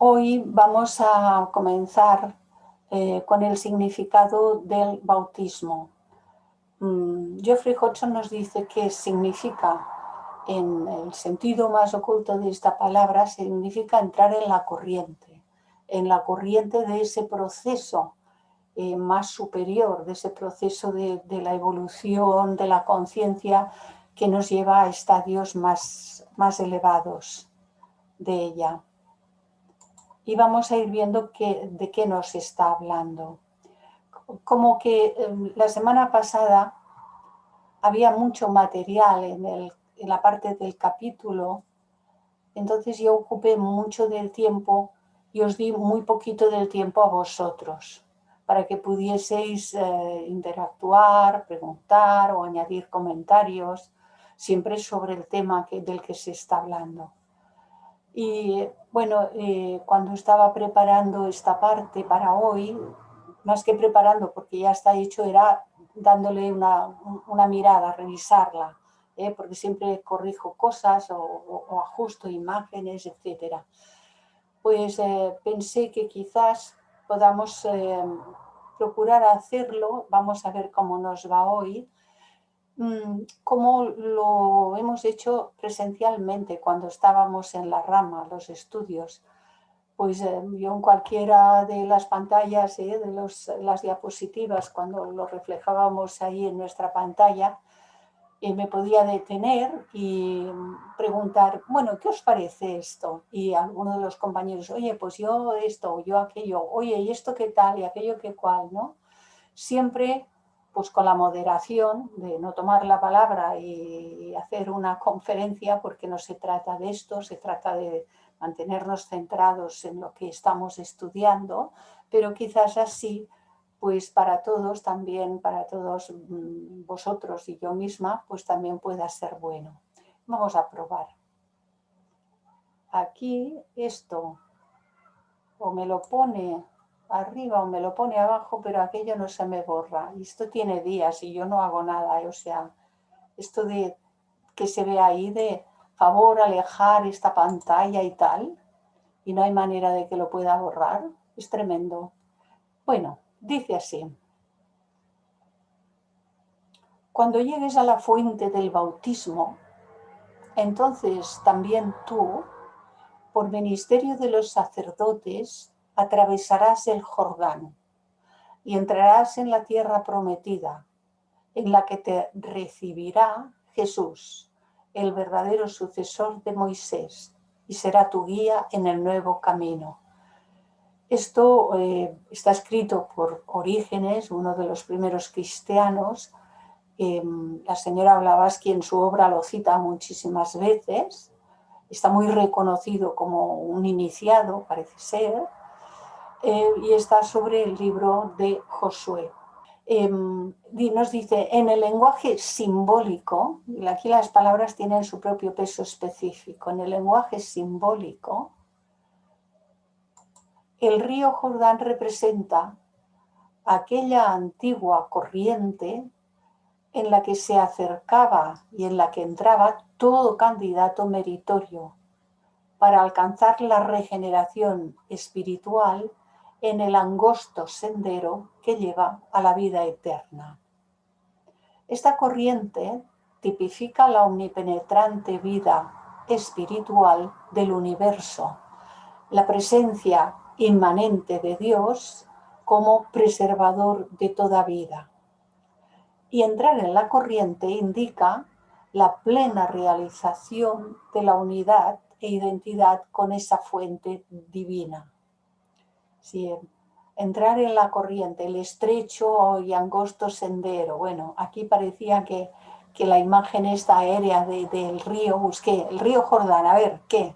Hoy vamos a comenzar con el significado del bautismo. Geoffrey Hodgson nos dice que significa, en el sentido más oculto de esta palabra, significa entrar en la corriente de ese proceso más superior, de ese proceso de la evolución de la conciencia que nos lleva a estadios más elevados de ella. Y vamos a ir viendo de qué nos está hablando. Como que la semana pasada había mucho material en la parte del capítulo, entonces yo ocupé mucho del tiempo y os di muy poquito del tiempo a vosotros, para que pudieseis interactuar, preguntar o añadir comentarios, siempre sobre el tema del que se está hablando. Y bueno, cuando estaba preparando esta parte para hoy, más que preparando porque ya está hecho, era dándole una mirada, revisarla, porque siempre corrijo cosas o ajusto imágenes, etc. Pues pensé que quizás podamos procurar hacerlo, vamos a ver cómo nos va hoy, como lo hemos hecho presencialmente cuando estábamos en la rama, los estudios. Pues yo en cualquiera de las pantallas, de las diapositivas, cuando lo reflejábamos ahí en nuestra pantalla, me podía detener y preguntar, bueno, ¿qué os parece esto? Y alguno de los compañeros, oye, pues yo esto, yo aquello, oye, ¿y esto qué tal? Y aquello qué cual, ¿no? Siempre pues con la moderación de no tomar la palabra y hacer una conferencia, porque no se trata de esto, se trata de mantenernos centrados en lo que estamos estudiando, pero quizás así, pues para todos también, para todos vosotros y yo misma, pues también pueda ser bueno. Vamos a probar. Aquí esto o me lo pone arriba o me lo pone abajo, pero aquello no se me borra. Y esto tiene días y yo no hago nada. O sea, esto de que se ve ahí de favor alejar esta pantalla y tal, y no hay manera de que lo pueda borrar, es tremendo. Bueno, dice así. Cuando llegues a la fuente del bautismo, entonces también tú, por ministerio de los sacerdotes, atravesarás el Jordán y entrarás en la tierra prometida, en la que te recibirá Jesús, el verdadero sucesor de Moisés, y será tu guía en el nuevo camino. Esto está escrito por Orígenes, uno de los primeros cristianos. La señora Blavatsky en su obra lo cita muchísimas veces. Está muy reconocido como un iniciado, parece ser, y está sobre el libro de Josué. Nos dice, en el lenguaje simbólico, y aquí las palabras tienen su propio peso específico, en el lenguaje simbólico, el río Jordán representa aquella antigua corriente en la que se acercaba y en la que entraba todo candidato meritorio para alcanzar la regeneración espiritual en el angosto sendero que lleva a la vida eterna. Esta corriente tipifica la omnipenetrante vida espiritual del universo, la presencia inmanente de Dios como preservador de toda vida. Y entrar en la corriente indica la plena realización de la unidad e identidad con esa fuente divina. Sí, entrar en la corriente, el estrecho y angosto sendero. Bueno, aquí parecía que la imagen esta aérea del río, busqué el río Jordán, a ver, ¿qué?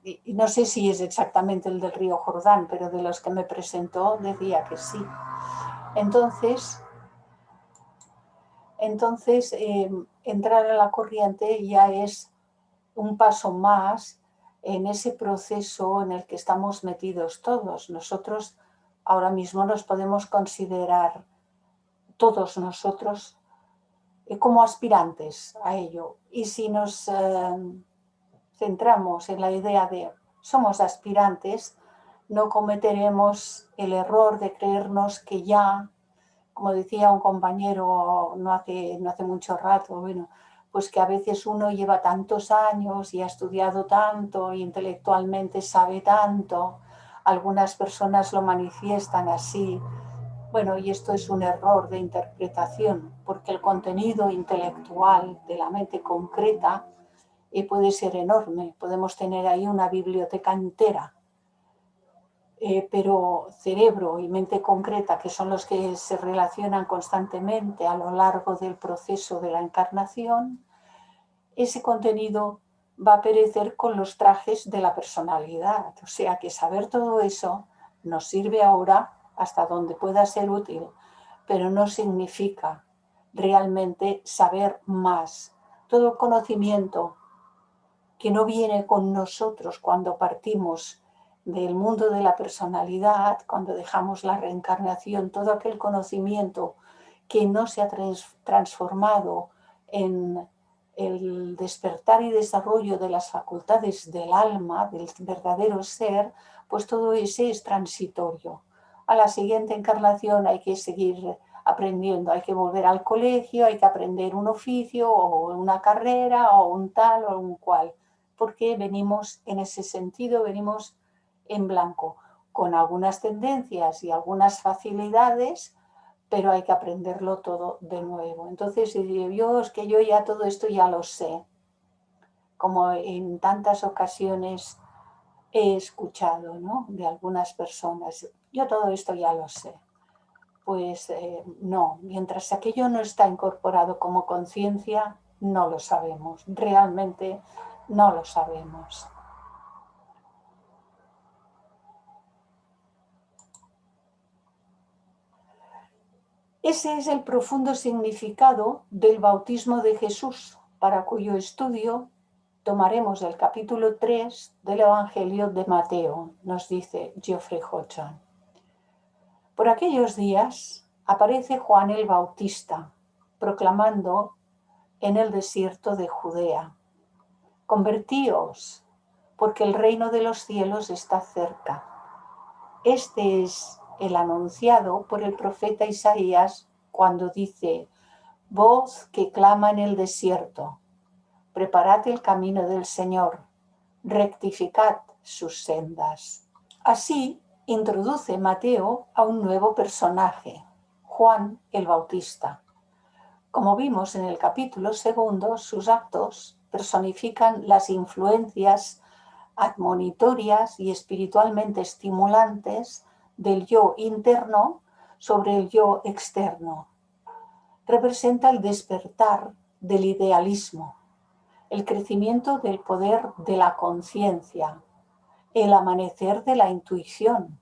Y no sé si es exactamente el del río Jordán, pero de los que me presentó decía que sí. Entonces entrar en la corriente ya es un paso más en ese proceso en el que estamos metidos todos. Nosotros ahora mismo nos podemos considerar todos nosotros como aspirantes a ello. Y si nos centramos en la idea de somos aspirantes, no cometeremos el error de creernos que ya, como decía un compañero no hace mucho rato, bueno, pues que a veces uno lleva tantos años y ha estudiado tanto e intelectualmente sabe tanto, algunas personas lo manifiestan así. Bueno, y esto es un error de interpretación, porque el contenido intelectual de la mente concreta puede ser enorme. Podemos tener ahí una biblioteca entera, pero cerebro y mente concreta, que son los que se relacionan constantemente a lo largo del proceso de la encarnación, ese contenido va a perecer con los trajes de la personalidad. O sea que saber todo eso nos sirve ahora hasta donde pueda ser útil, pero no significa realmente saber más. Todo conocimiento que no viene con nosotros cuando partimos del mundo de la personalidad, cuando dejamos la reencarnación, todo aquel conocimiento que no se ha transformado en el despertar y desarrollo de las facultades del alma, del verdadero ser, pues todo ese es transitorio. A la siguiente encarnación hay que seguir aprendiendo, hay que volver al colegio, hay que aprender un oficio o una carrera o un tal o un cual, porque venimos en ese sentido, venimos en blanco, con algunas tendencias y algunas facilidades, pero hay que aprenderlo todo de nuevo. Entonces, yo es que yo ya todo esto ya lo sé, como en tantas ocasiones he escuchado, ¿no?, de algunas personas, yo todo esto ya lo sé. Pues no, mientras aquello no está incorporado como conciencia, no lo sabemos, realmente no lo sabemos. Ese es el profundo significado del bautismo de Jesús, para cuyo estudio tomaremos el capítulo 3 del Evangelio de Mateo, nos dice Geoffrey Hodgson. Por aquellos días aparece Juan el Bautista, proclamando en el desierto de Judea: convertíos, porque el reino de los cielos está cerca. Este es el anunciado por el profeta Isaías cuando dice: voz que clama en el desierto, preparad el camino del Señor, rectificad sus sendas. Así introduce Mateo a un nuevo personaje, Juan el Bautista. Como vimos en el capítulo 2, sus actos personifican las influencias admonitorias y espiritualmente estimulantes del yo interno sobre el yo externo. Representa el despertar del idealismo, el crecimiento del poder de la conciencia, el amanecer de la intuición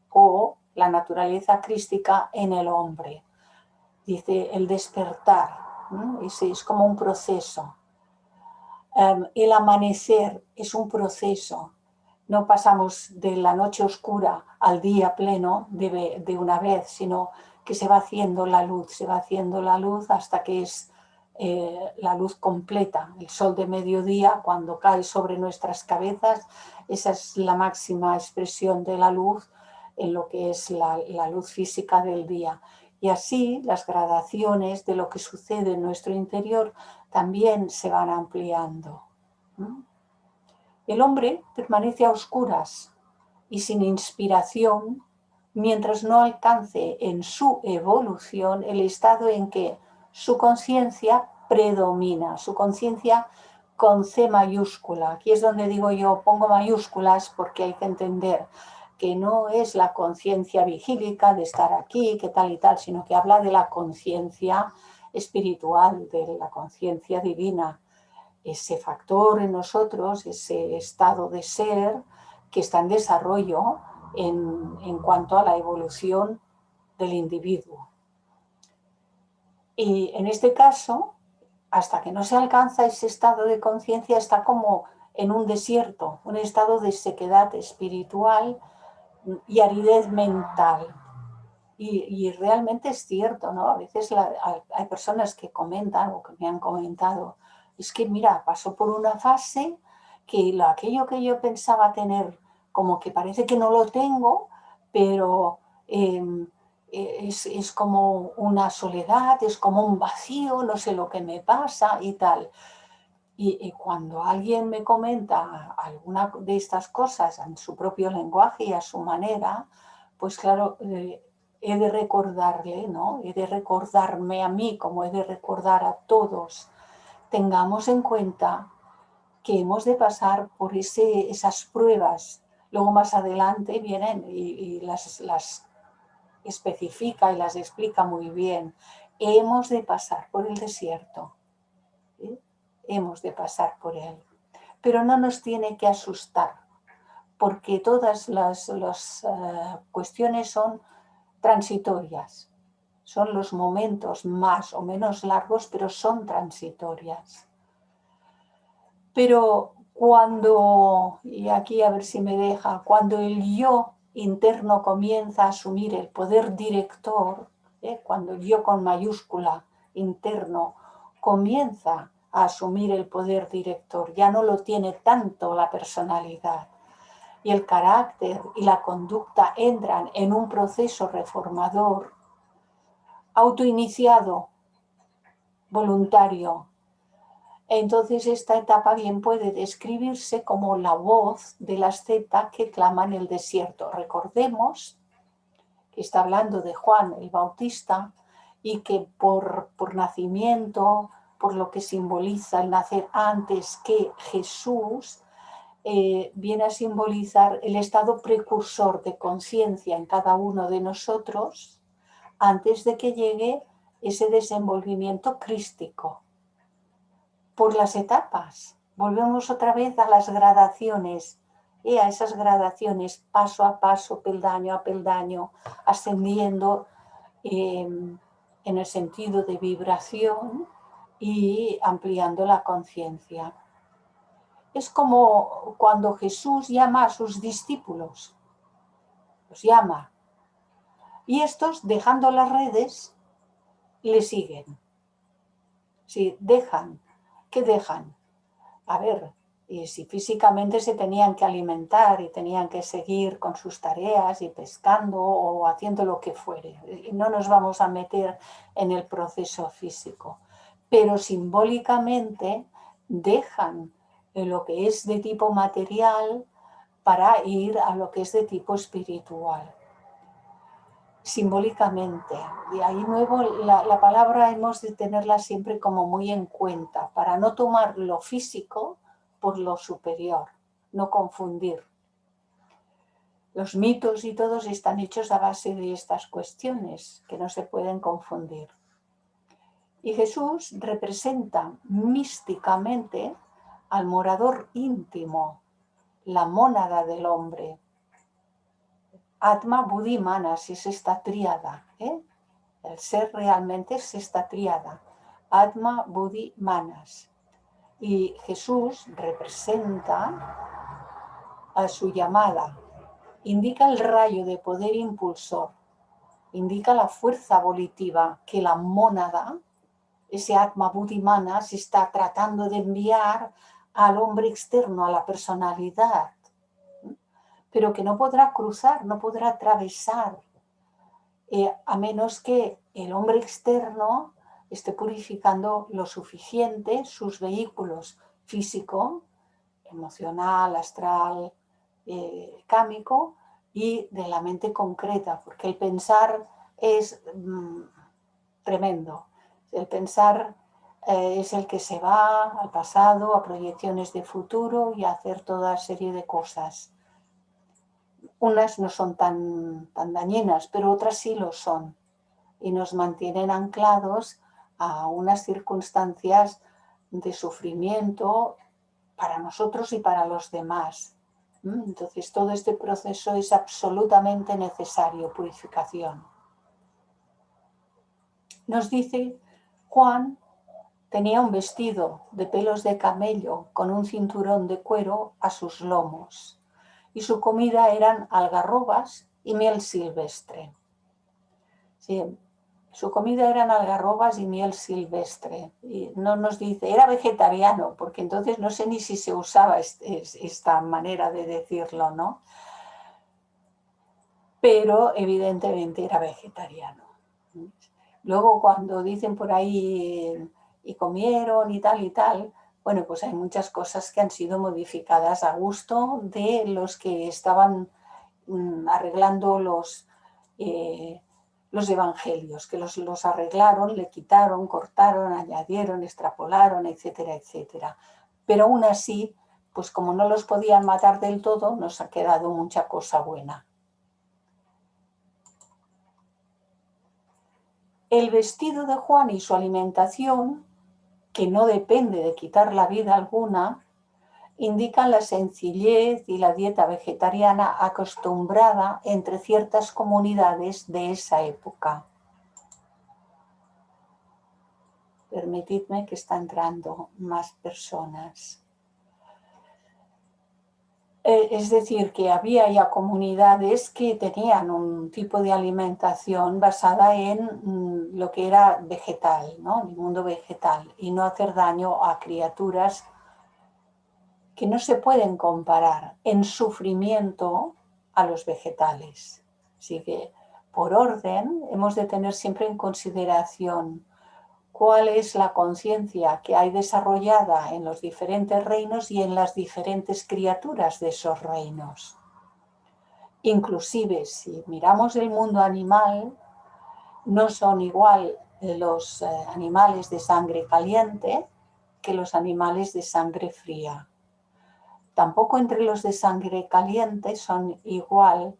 o la naturaleza crística en el hombre. Dice el despertar, ¿no? Ese es como un proceso. El amanecer es un proceso. No pasamos de la noche oscura al día pleno de una vez, sino que se va haciendo la luz hasta que es la luz completa. El sol de mediodía, cuando cae sobre nuestras cabezas, esa es la máxima expresión de la luz en lo que es la luz física del día. Y así las gradaciones de lo que sucede en nuestro interior también se van ampliando. El hombre permanece a oscuras y sin inspiración mientras no alcance en su evolución el estado en que su conciencia predomina, su conciencia con C mayúscula. Aquí es donde digo yo, pongo mayúsculas porque hay que entender que no es la conciencia vigílica de estar aquí, que tal y tal, sino que habla de la conciencia espiritual, de la conciencia divina, ese factor en nosotros, ese estado de ser que está en desarrollo en cuanto a la evolución del individuo. Y en este caso, hasta que no se alcanza ese estado de conciencia, está como en un desierto, un estado de sequedad espiritual y aridez mental. Y realmente es cierto, ¿no? A veces hay personas que comentan o que me han comentado, es que mira, pasó por una fase que aquello que yo pensaba tener, como que parece que no lo tengo, pero es como una soledad, es como un vacío, no sé lo que me pasa y tal. Y cuando alguien me comenta alguna de estas cosas en su propio lenguaje y a su manera, pues claro, he de recordarle, ¿no? He de recordarme a mí, como he de recordar a todos. Tengamos en cuenta que hemos de pasar por esas pruebas. Luego más adelante vienen y las especifica y las explica muy bien. Hemos de pasar por el desierto. ¿Sí? Hemos de pasar por él. Pero no nos tiene que asustar, porque todas las cuestiones son transitorias. Son los momentos más o menos largos, pero son transitorias. Pero cuando, y aquí a ver si me deja, cuando el yo interno comienza a asumir el poder director, cuando el yo con mayúscula interno comienza a asumir el poder director, ya no lo tiene tanto la personalidad, y el carácter y la conducta entran en un proceso reformador autoiniciado, voluntario. Entonces esta etapa bien puede describirse como la voz de la asceta que clama en el desierto. Recordemos que está hablando de Juan el Bautista y que por nacimiento, por lo que simboliza el nacer antes que Jesús, viene a simbolizar el estado precursor de conciencia en cada uno de nosotros antes de que llegue ese desenvolvimiento crístico. Por las etapas, volvemos otra vez a las gradaciones, a esas gradaciones paso a paso, peldaño a peldaño, ascendiendo en el sentido de vibración y ampliando la conciencia. Es como cuando Jesús llama a sus discípulos, los llama, y estos, dejando las redes, le siguen. Sí, dejan. ¿Qué dejan? A ver, y si físicamente se tenían que alimentar y tenían que seguir con sus tareas y pescando o haciendo lo que fuere. No nos vamos a meter en el proceso físico, pero simbólicamente dejan lo que es de tipo material para ir a lo que es de tipo espiritual. Simbólicamente. De ahí nuevo la palabra hemos de tenerla siempre como muy en cuenta para no tomar lo físico por lo superior, no confundir. Los mitos y todos están hechos a base de estas cuestiones que no se pueden confundir. Y Jesús representa místicamente al morador íntimo, la mónada del hombre. Atma, Buddhi, Manas es esta tríada. El ser realmente es esta tríada. Atma, Buddhi, Manas. Y Jesús representa a su llamada. Indica el rayo de poder impulsor. Indica la fuerza volitiva que la mónada, ese Atma, Buddhi, Manas, está tratando de enviar al hombre externo, a la personalidad, pero que no podrá cruzar, no podrá atravesar, a menos que el hombre externo esté purificando lo suficiente sus vehículos físico, emocional, astral, cámico y de la mente concreta, porque el pensar es tremendo. El pensar es el que se va al pasado, a proyecciones de futuro y a hacer toda serie de cosas. Unas no son tan dañinas, pero otras sí lo son y nos mantienen anclados a unas circunstancias de sufrimiento para nosotros y para los demás. Entonces todo este proceso es absolutamente necesario, purificación. Nos dice Juan tenía un vestido de pelos de camello con un cinturón de cuero a sus lomos y su comida eran algarrobas y miel silvestre. Sí, Su comida eran algarrobas y miel silvestre. Y no nos dice, era vegetariano, porque entonces no sé ni si se usaba esta manera de decirlo, ¿no? Pero evidentemente era vegetariano. Luego cuando dicen por ahí y comieron y tal, bueno, pues hay muchas cosas que han sido modificadas a gusto de los que estaban arreglando los evangelios, que los arreglaron, le quitaron, cortaron, añadieron, extrapolaron, etcétera, etcétera. Pero aún así, pues como no los podían matar del todo, nos ha quedado mucha cosa buena. El vestido de Juan y su alimentación, que no depende de quitar la vida alguna, indican la sencillez y la dieta vegetariana acostumbrada entre ciertas comunidades de esa época. Permitidme que están entrando más personas. Es decir, que había ya comunidades que tenían un tipo de alimentación basada en lo que era vegetal, ¿no? El mundo vegetal, y no hacer daño a criaturas que no se pueden comparar en sufrimiento a los vegetales. Así que, por orden, hemos de tener siempre en consideración cuál es la conciencia que hay desarrollada en los diferentes reinos y en las diferentes criaturas de esos reinos. Inclusive, si miramos el mundo animal, no son igual los animales de sangre caliente que los animales de sangre fría. Tampoco entre los de sangre caliente son igual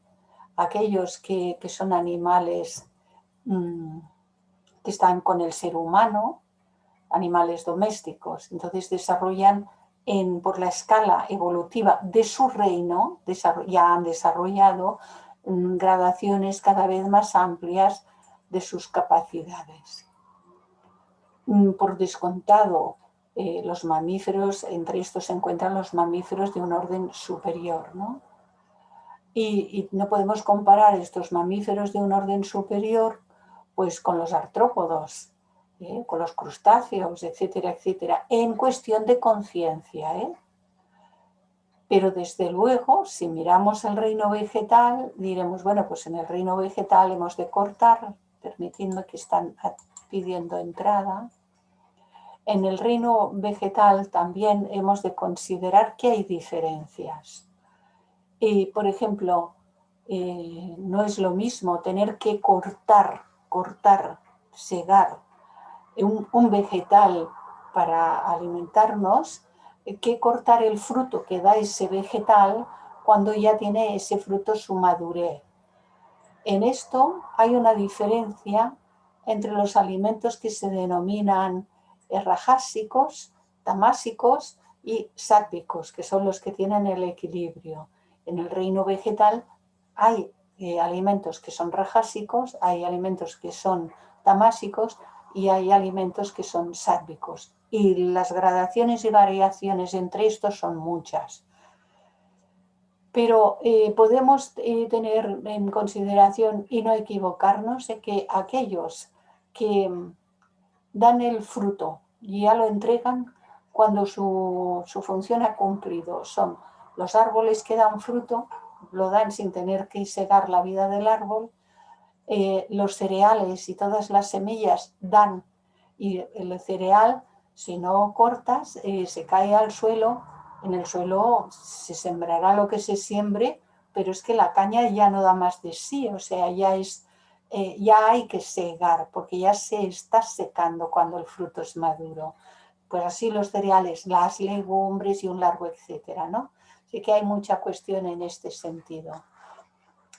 aquellos que son animales que están con el ser humano, animales domésticos. Entonces desarrollan por la escala evolutiva de su reino, ya han desarrollado gradaciones cada vez más amplias de sus capacidades. Por descontado, los mamíferos, entre estos se encuentran los mamíferos de un orden superior, ¿no? Y no podemos comparar estos mamíferos de un orden superior pues con los artrópodos, con los crustáceos, etcétera, etcétera, en cuestión de conciencia. Pero desde luego, si miramos el reino vegetal, diremos, bueno, pues en el reino vegetal hemos de cortar, permitiendo que están pidiendo entrada. En el reino vegetal también hemos de considerar que hay diferencias. Y, por ejemplo, no es lo mismo tener que cortar, segar un vegetal para alimentarnos que cortar el fruto que da ese vegetal cuando ya tiene ese fruto su madurez. En esto hay una diferencia entre los alimentos que se denominan rajásicos, tamásicos y sáttvicos, que son los que tienen el equilibrio. En el reino vegetal hay alimentos que son rajásicos, hay alimentos que son tamásicos y hay alimentos que son sáttvicos. Y las gradaciones y variaciones entre estos son muchas. Pero podemos tener en consideración y no equivocarnos de que aquellos que dan el fruto y ya lo entregan cuando su función ha cumplido son los árboles que dan fruto, lo dan sin tener que segar la vida del árbol, los cereales y todas las semillas dan, y el cereal, si no cortas, se cae al suelo. En el suelo se sembrará lo que se siembre, pero es que la caña ya no da más de sí, o sea, ya hay que segar, porque ya se está secando cuando el fruto es maduro. Pues así los cereales, las legumbres y un largo etcétera, ¿no? Así que hay mucha cuestión en este sentido.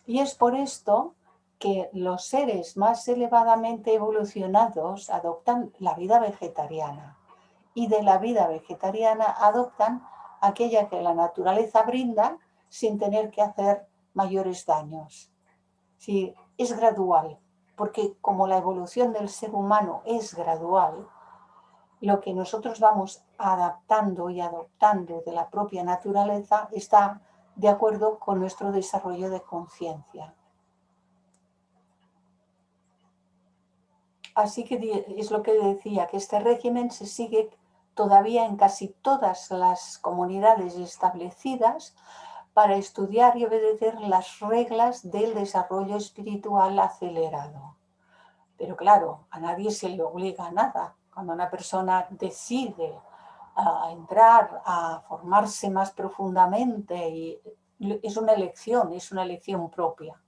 Y es por esto que los seres más elevadamente evolucionados adoptan la vida vegetariana y de la vida vegetariana adoptan aquella que la naturaleza brinda sin tener que hacer mayores daños. Sí, es gradual, porque como la evolución del ser humano es gradual, lo que nosotros vamos adaptando y adoptando de la propia naturaleza está de acuerdo con nuestro desarrollo de conciencia. Así que es lo que decía, que este régimen se sigue todavía en casi todas las comunidades establecidas para estudiar y obedecer las reglas del desarrollo espiritual acelerado. Pero claro, a nadie se le obliga a nada. Cuando una persona decide entrar a formarse más profundamente, es una elección propia.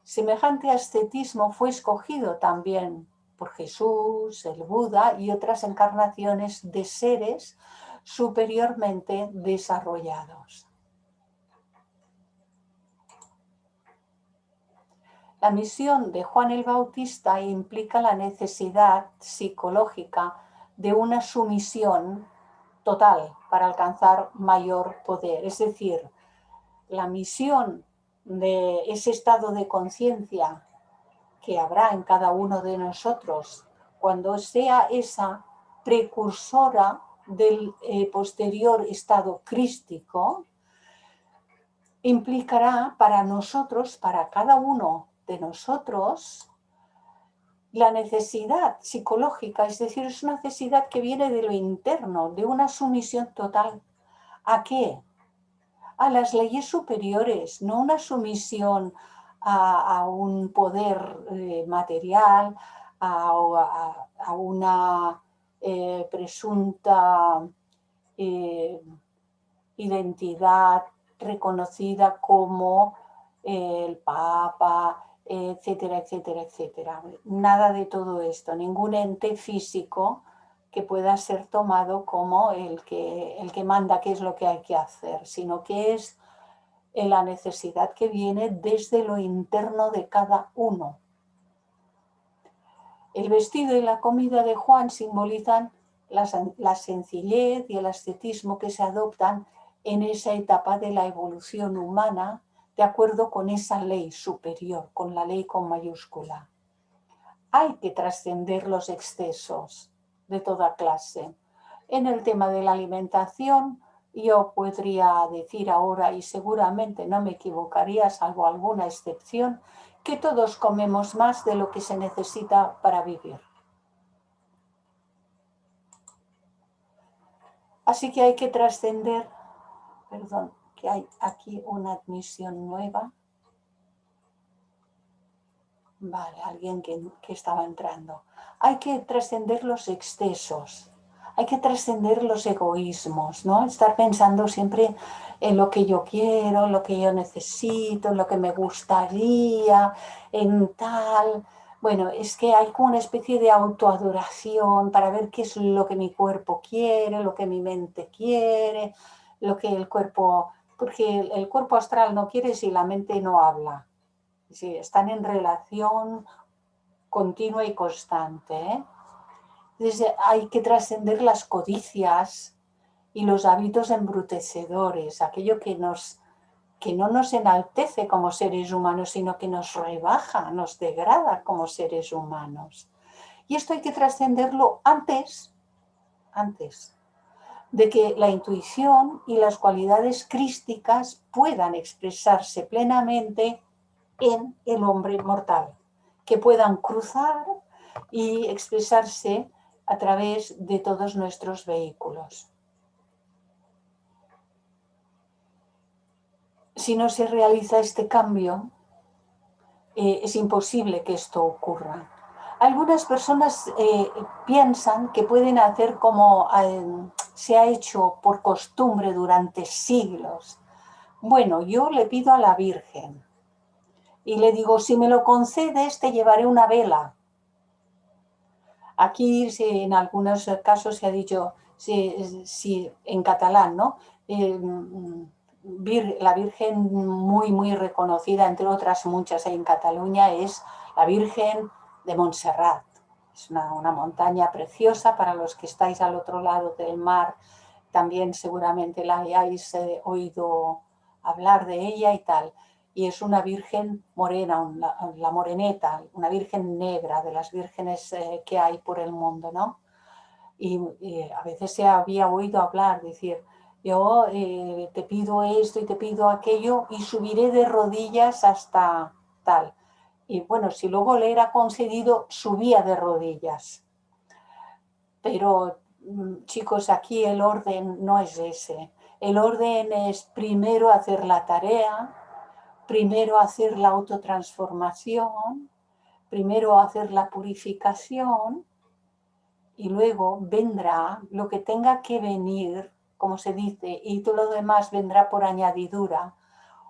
Semejante ascetismo fue escogido también por Jesús, el Buda y otras encarnaciones de seres superiormente desarrollados. La misión de Juan el Bautista implica la necesidad psicológica de una sumisión total para alcanzar mayor poder. Es decir, la misión de ese estado de conciencia que habrá en cada uno de nosotros cuando sea esa precursora del posterior estado crístico, implicará para nosotros, para cada uno de nosotros, la necesidad psicológica, es decir, es una necesidad que viene de lo interno, de una sumisión total. ¿A qué? A las leyes superiores, no una sumisión a un poder material, a una presunta identidad reconocida como el Papa, etcétera, etcétera, etcétera. Nada de todo esto, ningún ente físico que pueda ser tomado como el que manda qué es lo que hay que hacer, sino que es la necesidad que viene desde lo interno de cada uno. El vestido y la comida de Juan simbolizan la sencillez y el ascetismo que se adoptan en esa etapa de la evolución humana, de acuerdo con esa ley superior, con la ley con mayúscula. Hay que trascender los excesos de toda clase. En el tema de la alimentación, yo podría decir ahora, y seguramente no me equivocaría, salvo alguna excepción, que todos comemos más de lo que se necesita para vivir. Así que hay que trascender, perdón, que hay aquí una admisión nueva. Vale, alguien que estaba entrando. Hay que trascender los excesos, hay que trascender los egoísmos, ¿no? Estar pensando siempre en lo que yo quiero, en lo que yo necesito, en lo que me gustaría, en tal. Bueno, es que hay como una especie de autoadoración para ver qué es lo que mi cuerpo quiere, lo que mi mente quiere, lo que el cuerpo... Porque el cuerpo astral no quiere si la mente no habla. Sí, están en relación continua y constante, ¿eh? Entonces, hay que trascender las codicias y los hábitos embrutecedores, aquello que no nos enaltece como seres humanos, sino que nos rebaja, nos degrada como seres humanos. Y esto hay que trascenderlo antes de que la intuición y las cualidades crísticas puedan expresarse plenamente en el hombre mortal, que puedan cruzar y expresarse a través de todos nuestros vehículos. Si no se realiza este cambio, es imposible que esto ocurra. Algunas personas piensan que pueden hacer como se ha hecho por costumbre durante siglos. Bueno, yo le pido a la Virgen y le digo, si me lo concedes, te llevaré una vela. Aquí en algunos casos se ha dicho, en catalán, ¿no? La Virgen muy, muy reconocida, entre otras muchas en Cataluña, es la Virgen de Montserrat. Es una montaña preciosa para los que estáis al otro lado del mar. También seguramente la hayáis oído hablar de ella y tal. Y es una virgen morena, la moreneta, una virgen negra, de las vírgenes que hay por el mundo, ¿no? Y a veces se había oído hablar, decir, yo te pido esto y te pido aquello y subiré de rodillas hasta tal. Y bueno, si luego le era concedido, subía de rodillas. Pero, chicos, aquí el orden no es ese. El orden es primero hacer la tarea, primero hacer la autotransformación, primero hacer la purificación y luego vendrá lo que tenga que venir, como se dice, y todo lo demás vendrá por añadidura.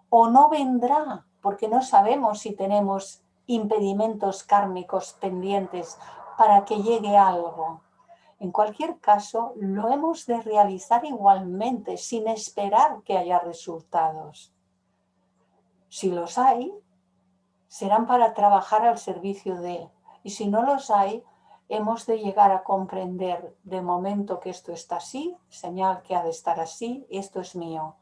O no vendrá, porque no sabemos si tenemos impedimentos kármicos pendientes para que llegue algo. En cualquier caso, lo hemos de realizar igualmente, sin esperar que haya resultados. Si los hay, serán para trabajar al servicio de, y si no los hay, hemos de llegar a comprender de momento que esto está así, señal que ha de estar así, esto es mío.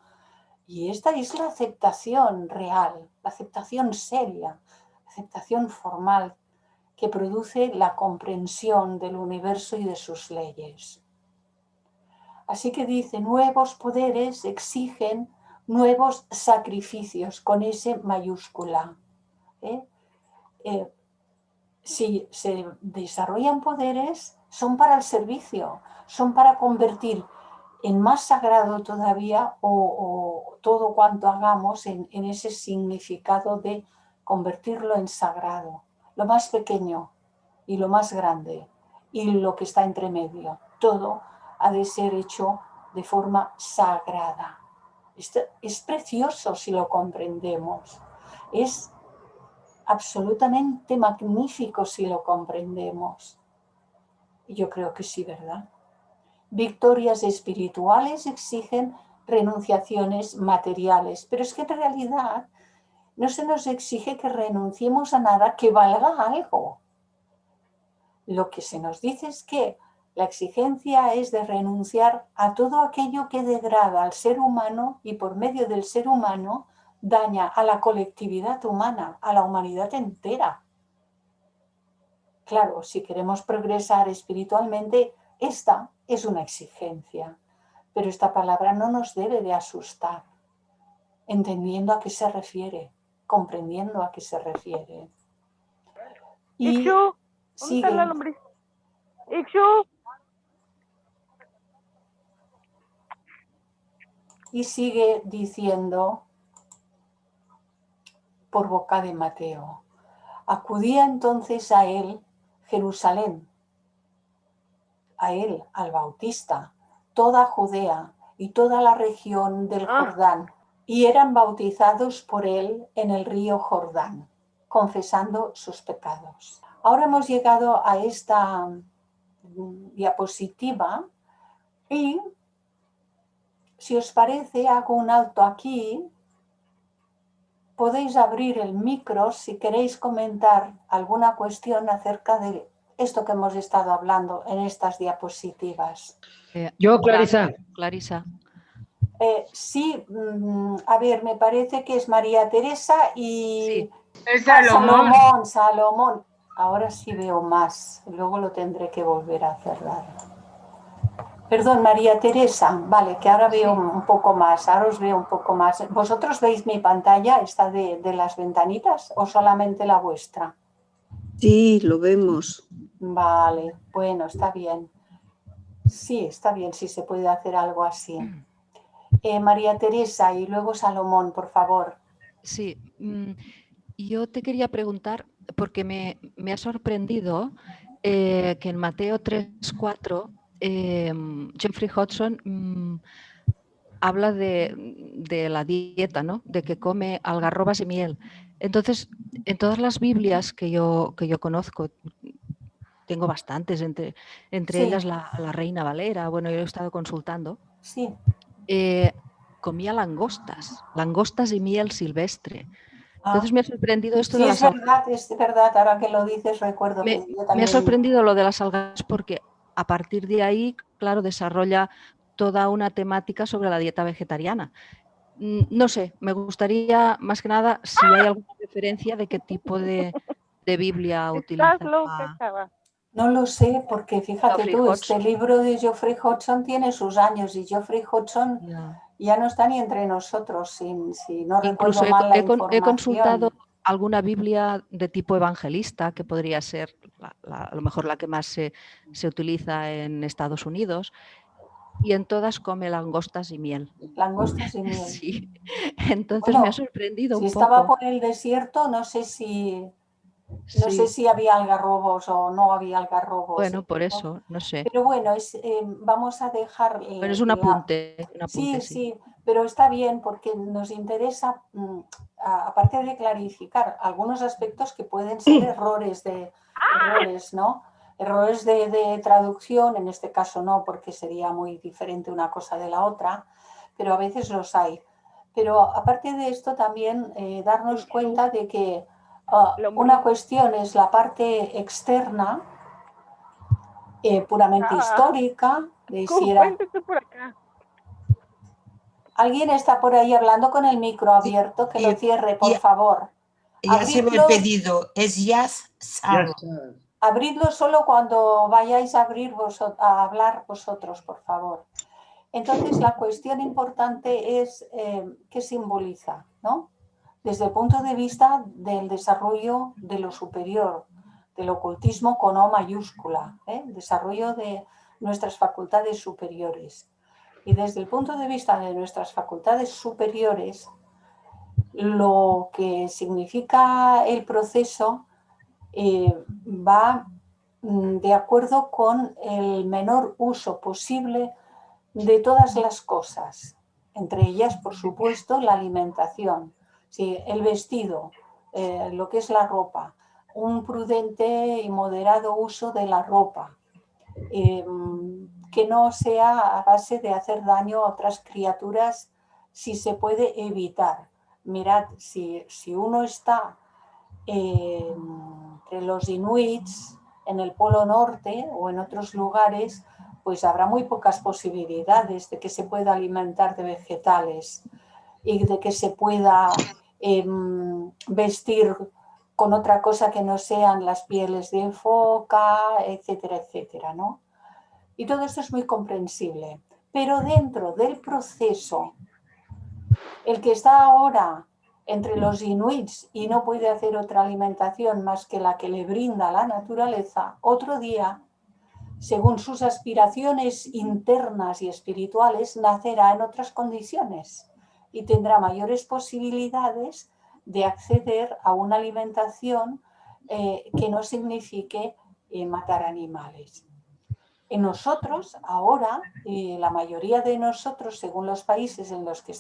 Y esta es la aceptación real, la aceptación seria, la aceptación formal que produce la comprensión del universo y de sus leyes. Así que dice, nuevos poderes exigen nuevos sacrificios, con S mayúscula. Si se desarrollan poderes, son para el servicio, son para convertir en más sagrado todavía o todo cuanto hagamos en ese significado de convertirlo en sagrado, lo más pequeño y lo más grande y lo que está entre medio, todo ha de ser hecho de forma sagrada. Esto es precioso si lo comprendemos, es absolutamente magnífico si lo comprendemos. Y yo creo que sí, ¿verdad? Victorias espirituales exigen renunciaciones materiales, pero es que en realidad no se nos exige que renunciemos a nada que valga algo. Lo que se nos dice es que la exigencia es de renunciar a todo aquello que degrada al ser humano y por medio del ser humano daña a la colectividad humana, a la humanidad entera. Claro, si queremos progresar espiritualmente, esta es una exigencia, pero esta palabra no nos debe de asustar, entendiendo a qué se refiere, comprendiendo a qué se refiere. Y Ixu, ¿dónde sigue, está la lombriz? Ixu. y sigue diciendo por boca de Mateo. Acudía entonces a él Jerusalén, a él, al Bautista, toda Judea y toda la región del Jordán, y eran bautizados por él en el río Jordán, confesando sus pecados. Ahora hemos llegado a esta diapositiva y, si os parece, hago un alto aquí. Podéis abrir el micro si queréis comentar alguna cuestión acerca de esto que hemos estado hablando en estas diapositivas. Yo, Clarisa. Clarisa. Sí, a ver, me parece que es María Teresa y Sí. Salomón. Salomón. Ahora sí veo más, luego lo tendré que volver a cerrar. Perdón, María Teresa, vale, que ahora veo un poco más, ahora os veo un poco más. ¿Vosotros veis mi pantalla, esta de las ventanitas, o solamente la vuestra? Sí, lo vemos. Vale, bueno, está bien. Sí, está bien, si se puede hacer algo así. María Teresa y luego Salomón, por favor. Sí, yo te quería preguntar, porque me ha sorprendido que en Mateo 3:4 Jeffrey Hodgson habla de la dieta, ¿no? De que come algarrobas y miel. Entonces, en todas las Biblias que yo conozco, tengo bastantes, entre Sí. ellas la Reina Valera, bueno, yo he estado consultando, Sí. comía langostas y miel silvestre. Entonces me ha sorprendido esto sí, de las algas. es verdad, ahora que lo dices recuerdo que yo también... Me ha sorprendido lo de las algas porque a partir de ahí, claro, desarrolla toda una temática sobre la dieta vegetariana. No sé, me gustaría más que nada si hay alguna referencia de qué tipo de Biblia utiliza. No lo sé, porque fíjate Geoffrey tú, Hodgson. este libro de Geoffrey Hodgson tiene sus años y Geoffrey Hodgson ya no está ni entre nosotros, si no recuerdo Incluso mal la información. he consultado alguna Biblia de tipo evangelista, que podría ser a lo mejor la que más se utiliza en Estados Unidos, y en todas come langostas y miel. Langostas y miel. Sí, entonces me ha Bueno, sorprendido si un estaba poco. por el desierto, no sé si Sí, había algarrobos o no había algarrobos. bueno, por eso, no sé. Pero bueno, vamos a dejar Pero es un apunte, Sí, sí. sí, pero está bien porque nos interesa, aparte de clarificar algunos aspectos que pueden ser errores, ¿no? Errores de traducción, en este caso no, porque sería muy diferente una cosa de la otra, pero a veces los hay. Pero aparte de esto también darnos cuenta de que una cuestión es la parte externa, puramente histórica, de si era... Vente tú por acá. Alguien está por ahí hablando con el micro Sí, abierto, que lo y- cierre, por y- favor. Ya se lo he Abridlo, pedido, es Yas Ya Sabo. está. abridlo solo cuando vayáis a a hablar vosotros, por favor. Entonces, la cuestión importante es qué simboliza, ¿no? Desde el punto de vista del desarrollo de lo superior, del ocultismo con O mayúscula, el desarrollo de nuestras facultades superiores. Y desde el punto de vista de nuestras facultades superiores, lo que significa el proceso va de acuerdo con el menor uso posible de todas las cosas, entre ellas, por supuesto, la alimentación, sí, el vestido, lo que es la ropa, un prudente y moderado uso de la ropa, que no sea a base de hacer daño a otras criaturas si se puede evitar. Mirad, si uno está entre los inuits en el Polo Norte o en otros lugares, pues habrá muy pocas posibilidades de que se pueda alimentar de vegetales y de que se pueda vestir con otra cosa que no sean las pieles de foca, etcétera, etcétera, ¿no? Y todo esto es muy comprensible. Pero dentro del proceso, el que está ahora entre los inuits y no puede hacer otra alimentación más que la que le brinda la naturaleza, otro día, según sus aspiraciones internas y espirituales, nacerá en otras condiciones y tendrá mayores posibilidades de acceder a una alimentación que no signifique matar animales. En nosotros, ahora, la mayoría de nosotros, según los países en los que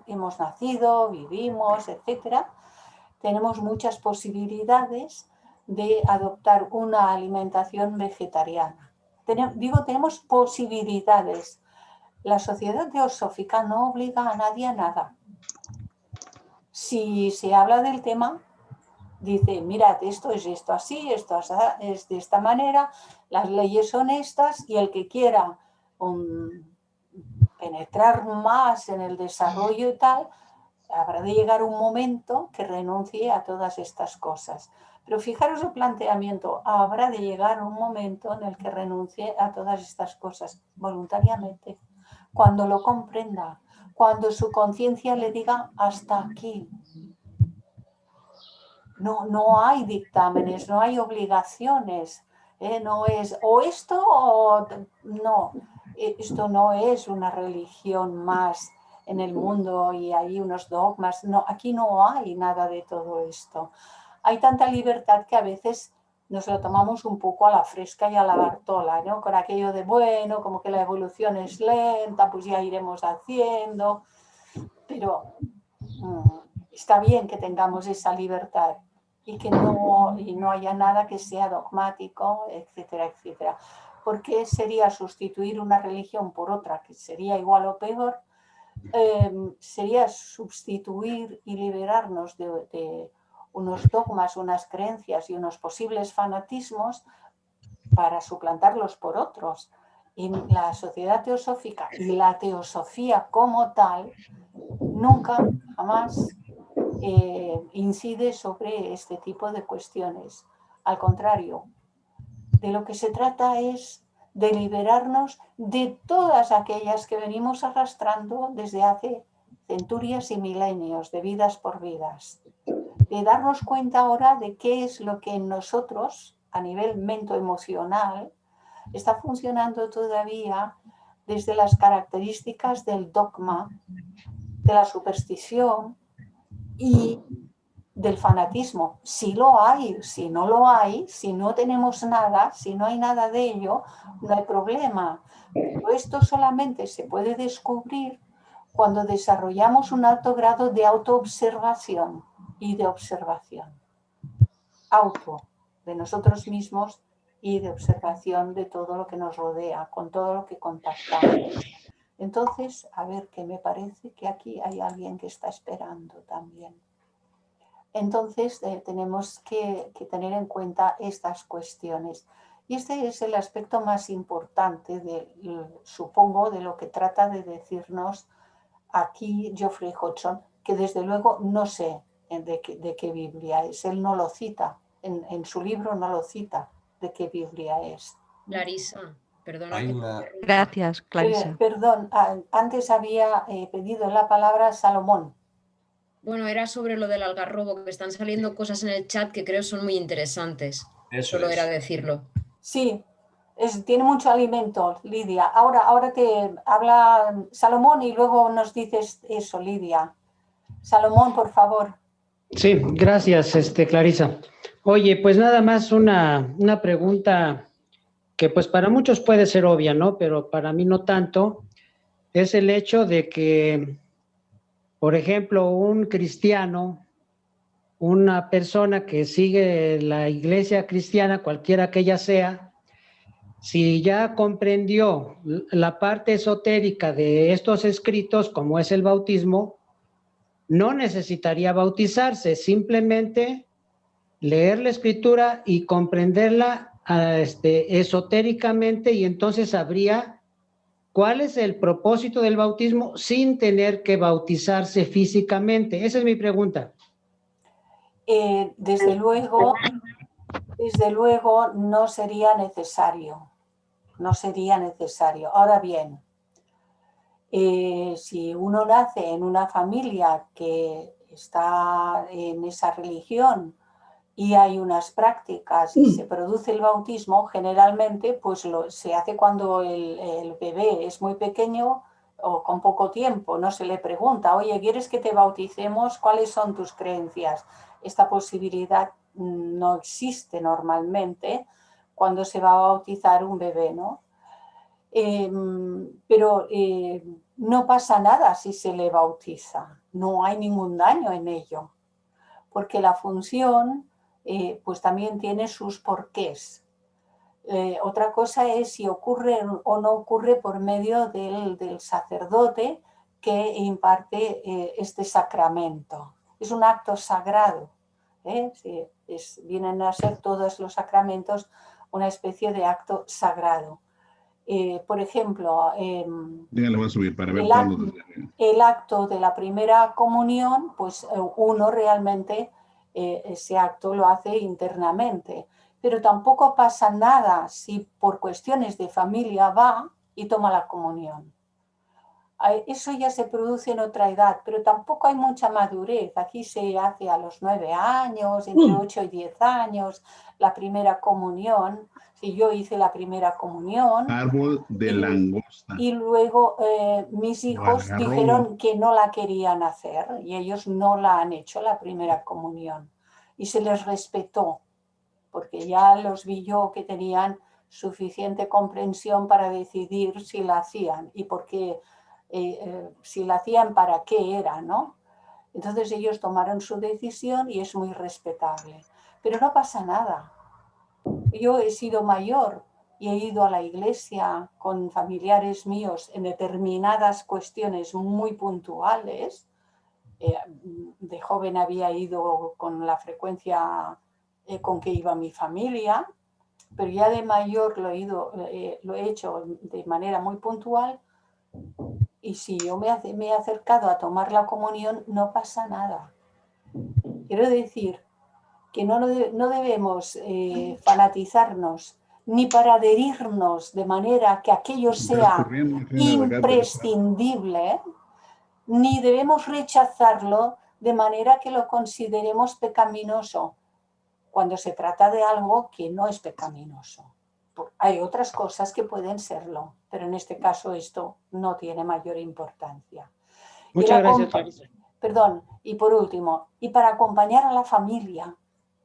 hemos nacido, vivimos, etcétera, tenemos muchas posibilidades de adoptar una alimentación vegetariana. Tenemos posibilidades. La sociedad teosófica no obliga a nadie a nada. Si se habla del tema, dice, mirad, esto es esto así, esto es de esta manera, las leyes son estas y el que quiera penetrar más en el desarrollo y tal, habrá de llegar un momento que renuncie a todas estas cosas. Pero fijaros el planteamiento, habrá de llegar un momento en el que renuncie a todas estas cosas voluntariamente, cuando lo comprenda, cuando su conciencia le diga hasta aquí. No hay dictámenes, no hay obligaciones, no es o esto o no. Esto no es una religión más en el mundo y hay unos dogmas. No, aquí no hay nada de todo esto. Hay tanta libertad que a veces nos lo tomamos un poco a la fresca y a la Bartola, ¿no? Con aquello de, bueno, como que la evolución es lenta, pues ya iremos haciendo. Pero está bien que tengamos esa libertad y que no haya nada que sea dogmático, etcétera, etcétera. Porque sería sustituir una religión por otra, que sería igual o peor, sería sustituir y liberarnos de unos dogmas, unas creencias y unos posibles fanatismos para suplantarlos por otros. Y la sociedad teosófica y la teosofía como tal nunca, jamás incide sobre este tipo de cuestiones. Al contrario, de lo que se trata es de liberarnos de todas aquellas que venimos arrastrando desde hace centurias y milenios, de vidas por vidas. darnos cuenta ahora de qué es lo que en nosotros, a nivel mento-emocional, está funcionando todavía desde las características del dogma, de la superstición y del fanatismo. Si lo hay, si no lo hay, si no tenemos nada, si no hay nada de ello, no hay problema. Pero esto solamente se puede descubrir cuando desarrollamos un alto grado de autoobservación y de observación. Auto de nosotros mismos y de observación de todo lo que nos rodea, con todo lo que contactamos. Entonces, a ver, que me parece que aquí hay alguien que está esperando también. Entonces, tenemos que tener en cuenta estas cuestiones. Y este es el aspecto más importante, supongo, de lo que trata de decirnos aquí Geoffrey Hodgson, que desde luego no sé de qué Biblia es. Él no lo cita, en su libro no lo cita de qué Biblia es. Clarisa, perdona. Hay que te una- interrumpa. Gracias, Clarisa. Perdón, antes había pedido la palabra Salomón. Bueno, era sobre lo del algarrobo, que están saliendo cosas en el chat que creo son muy interesantes. Eso Solo es. era decirlo. Sí, tiene mucho alimento, Lidia. Ahora te habla Salomón y luego nos dices eso, Lidia. Salomón, por favor. Sí, gracias, Clarisa. Oye, pues nada más una pregunta que pues para muchos puede ser obvia, ¿no? Pero para mí no tanto. Es el hecho de que, por ejemplo, un cristiano, una persona que sigue la iglesia cristiana, cualquiera que ella sea, si ya comprendió la parte esotérica de estos escritos, como es el bautismo, no necesitaría bautizarse, simplemente leer la escritura y comprenderla esotéricamente, y entonces sabría cuál es el propósito del bautismo sin tener que bautizarse físicamente. Esa es mi pregunta. Desde luego no sería necesario. No sería necesario. Ahora bien, si uno nace en una familia que está en esa religión y hay unas prácticas y se produce el bautismo, generalmente pues se hace cuando el bebé es muy pequeño o con poco tiempo. No se le pregunta, oye, ¿quieres que te bauticemos? ¿Cuáles son tus creencias? Esta posibilidad no existe normalmente cuando se va a bautizar un bebé, ¿no? Pero no pasa nada si se le bautiza, no hay ningún daño en ello, porque la función pues también tiene sus porqués. Otra cosa es si ocurre o no ocurre por medio del sacerdote que imparte este sacramento. Es un acto sagrado. Sí, vienen a ser todos los sacramentos una especie de acto sagrado. Por ejemplo, Voy a subir para ver el acto de la primera comunión, pues uno realmente ese acto lo hace internamente, pero tampoco pasa nada si por cuestiones de familia va y toma la comunión. Eso ya se produce en otra edad, pero tampoco hay mucha madurez. Aquí se hace a los 9 años, entre 8 y 10 años, la primera comunión. Si yo hice la primera comunión. Árbol de langosta. Y luego mis hijos dijeron que no la querían hacer y ellos no la han hecho, la primera comunión. Y se les respetó, porque ya los vi yo que tenían suficiente comprensión para decidir si la hacían y por qué. Si la hacían, para qué era, ¿no? Entonces ellos tomaron su decisión y es muy respetable. Pero no pasa nada. Yo he sido mayor y he ido a la iglesia con familiares míos en determinadas cuestiones muy puntuales. De joven había ido con la frecuencia con que iba mi familia, pero ya de mayor lo he hecho de manera muy puntual. Y si yo me he acercado a tomar la comunión, no pasa nada. Quiero decir que no debemos fanatizarnos ni para adherirnos de manera que aquello sea imprescindible, ni debemos rechazarlo de manera que lo consideremos pecaminoso, cuando se trata de algo que no es pecaminoso. Hay otras cosas que pueden serlo, pero en este caso esto no tiene mayor importancia. Muchas gracias, Clarisa. Perdón, y por último, y para acompañar a la familia,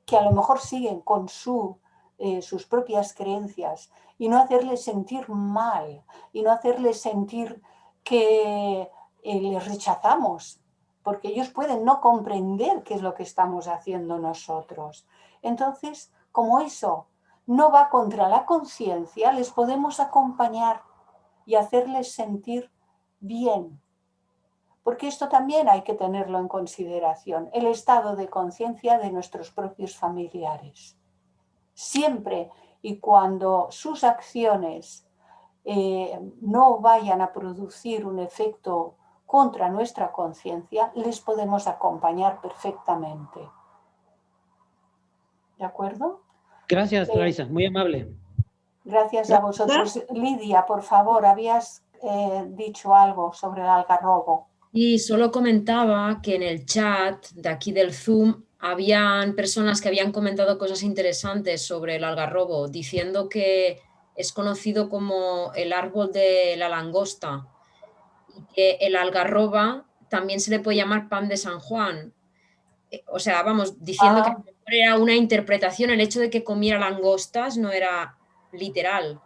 que a lo mejor siguen con sus propias creencias, y no hacerles sentir mal, y no hacerles sentir que les rechazamos, porque ellos pueden no comprender qué es lo que estamos haciendo nosotros. Entonces, como eso no va contra la conciencia, les podemos acompañar y hacerles sentir bien. Porque esto también hay que tenerlo en consideración, el estado de conciencia de nuestros propios familiares. Siempre y cuando sus acciones no vayan a producir un efecto contra nuestra conciencia, les podemos acompañar perfectamente. ¿De acuerdo? Gracias, Clarisa, muy amable. Gracias a vosotros. Lidia, por favor, habías dicho algo sobre el algarrobo. Y solo comentaba que en el chat de aquí del Zoom habían personas que habían comentado cosas interesantes sobre el algarrobo, diciendo que es conocido como el árbol de la langosta y que el algarroba también se le puede llamar pan de San Juan. O sea, vamos, diciendo que era una interpretación, el hecho de que comiera langostas no era literal.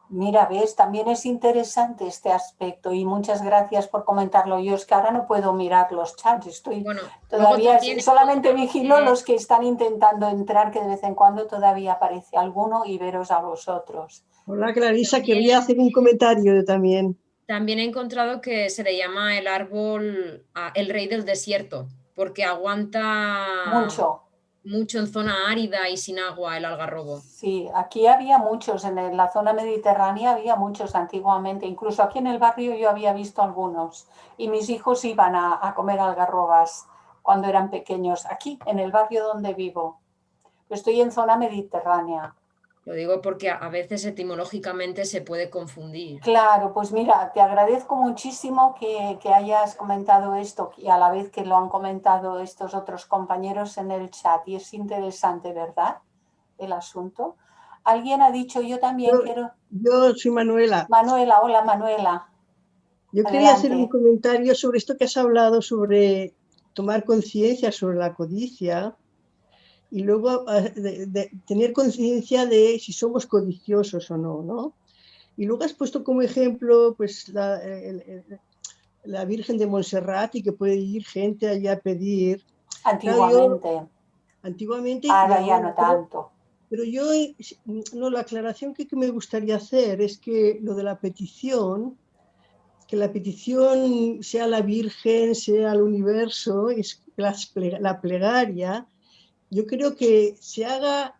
Mira, ves, también es interesante este aspecto y muchas gracias por comentarlo. Yo es que ahora no puedo mirar los chats, estoy todavía, solamente vigilo los que están intentando entrar, que de vez en cuando todavía aparece alguno, y veros a vosotros. Hola Clarisa, quería hacer un comentario yo también. También he encontrado que se le llama el árbol el rey del desierto, porque aguanta mucho en zona árida y sin agua el algarrobo. Sí, aquí había muchos, en la zona mediterránea había muchos antiguamente, incluso aquí en el barrio yo había visto algunos, y mis hijos iban a comer algarrobas cuando eran pequeños, aquí en el barrio donde vivo. Estoy en zona mediterránea. Lo digo porque a veces etimológicamente se puede confundir. Claro, pues mira, te agradezco muchísimo que hayas comentado esto y a la vez que lo han comentado estos otros compañeros en el chat, y es interesante, ¿verdad?, el asunto. Alguien ha dicho, yo también quiero... Yo soy Manuela. Manuela, hola Manuela. Yo quería hacer un comentario sobre esto que has hablado, sobre tomar conciencia sobre la codicia y luego de tener conciencia de si somos codiciosos o no, ¿no? Y luego has puesto como ejemplo pues la Virgen de Montserrat, y que puede ir gente allá a pedir. Antiguamente. Antiguamente. Ahora ya no tanto. Pero yo, no, la aclaración que me gustaría hacer es que lo de la petición, que la petición sea la Virgen, sea el universo, es la plegaria, yo creo que se haga,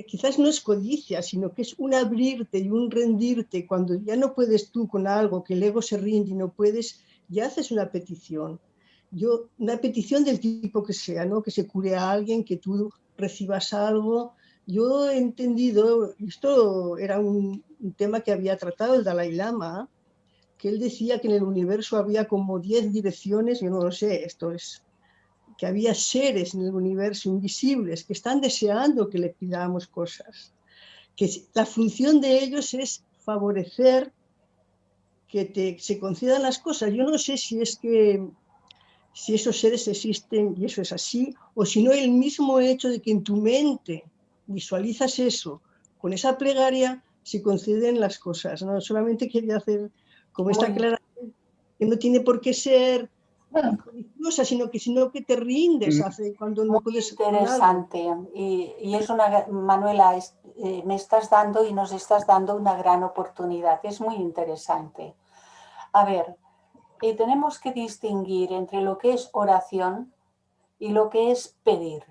quizás no es codicia, sino que es un abrirte y un rendirte. Cuando ya no puedes tú con algo, que el ego se rinde y no puedes, ya haces una petición. Una petición del tipo que sea, ¿no? Que se cure a alguien, que tú recibas algo. Yo he entendido, esto era un tema que había tratado el Dalai Lama, que él decía que en el universo había como 10 direcciones, yo no lo sé, esto es, que había seres en el universo invisibles que están deseando que le pidamos cosas, que la función de ellos es favorecer que se concedan las cosas. Yo no sé si esos seres existen y eso es así, o si no el mismo hecho de que en tu mente visualizas eso, con esa plegaria se conceden las cosas, ¿no? Solamente quería hacer como esta aclaración, que no tiene por qué ser codiciosa, sino que te rindes cuando no puedes. Interesante. Y es una, Manuela, me estás dando y nos estás dando una gran oportunidad. Es muy interesante. A ver, tenemos que distinguir entre lo que es oración y lo que es pedir.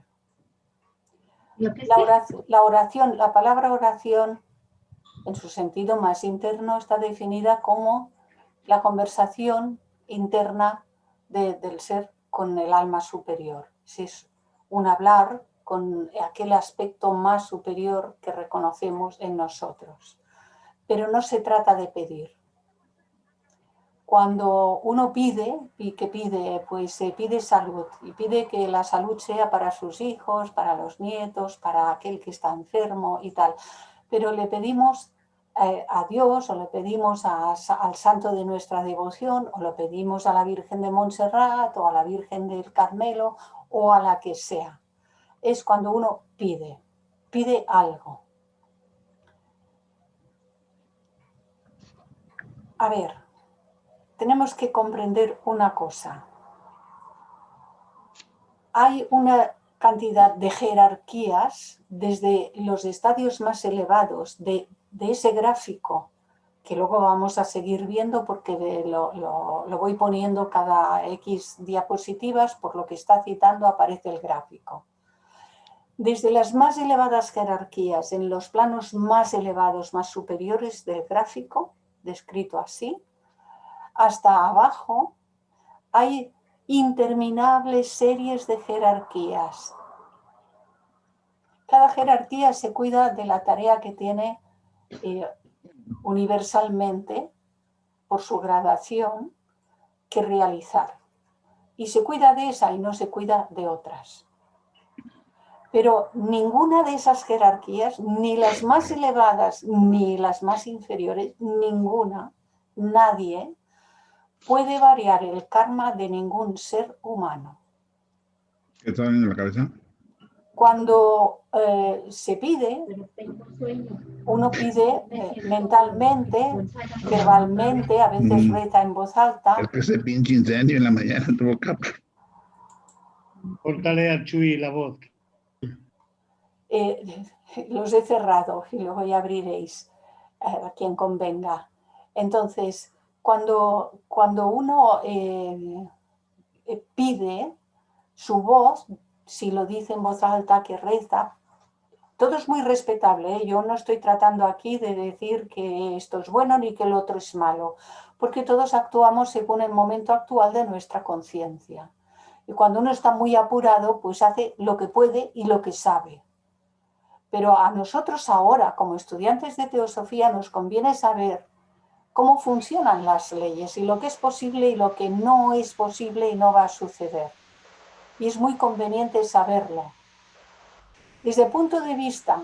La oración, la palabra oración, en su sentido más interno, está definida como la conversación interna del ser con el alma superior. Es un hablar con aquel aspecto más superior que reconocemos en nosotros. Pero no se trata de pedir. Cuando uno pide, ¿y qué pide? Pues pide salud y pide que la salud sea para sus hijos, para los nietos, para aquel que está enfermo y tal. Pero le pedimos a Dios o le pedimos al santo de nuestra devoción o le pedimos a la Virgen de Montserrat o a la Virgen del Carmelo o a la que sea. Es cuando uno pide algo. A ver, tenemos que comprender una cosa. Hay una cantidad de jerarquías desde los estadios más elevados de ese gráfico, que luego vamos a seguir viendo porque lo voy poniendo cada X diapositivas, por lo que está citando aparece el gráfico. Desde las más elevadas jerarquías, en los planos más elevados, más superiores del gráfico, descrito así, hasta abajo, hay interminables series de jerarquías. Cada jerarquía se cuida de la tarea que tiene universalmente, por su gradación, que realizar. Y se cuida de esa y no se cuida de otras. Pero ninguna de esas jerarquías, ni las más elevadas ni las más inferiores, ninguna, nadie, puede variar el karma de ningún ser humano. ¿Qué está en la cabeza? Cuando se pide, uno pide mentalmente, verbalmente, a veces reza en voz alta. Es que ese pinche incendio en la mañana tuvo capa. Córtale a Chuy la voz. Los he cerrado y luego ya abriréis a quien convenga. Entonces, cuando uno pide, su voz, si lo dice en voz alta, que reza, todo es muy respetable, ¿eh? Yo no estoy tratando aquí de decir que esto es bueno ni que el otro es malo, porque todos actuamos según el momento actual de nuestra conciencia. Y cuando uno está muy apurado, pues hace lo que puede y lo que sabe. Pero a nosotros ahora, como estudiantes de teosofía, nos conviene saber cómo funcionan las leyes y lo que es posible y lo que no es posible y no va a suceder. Y es muy conveniente saberlo. Desde el punto de vista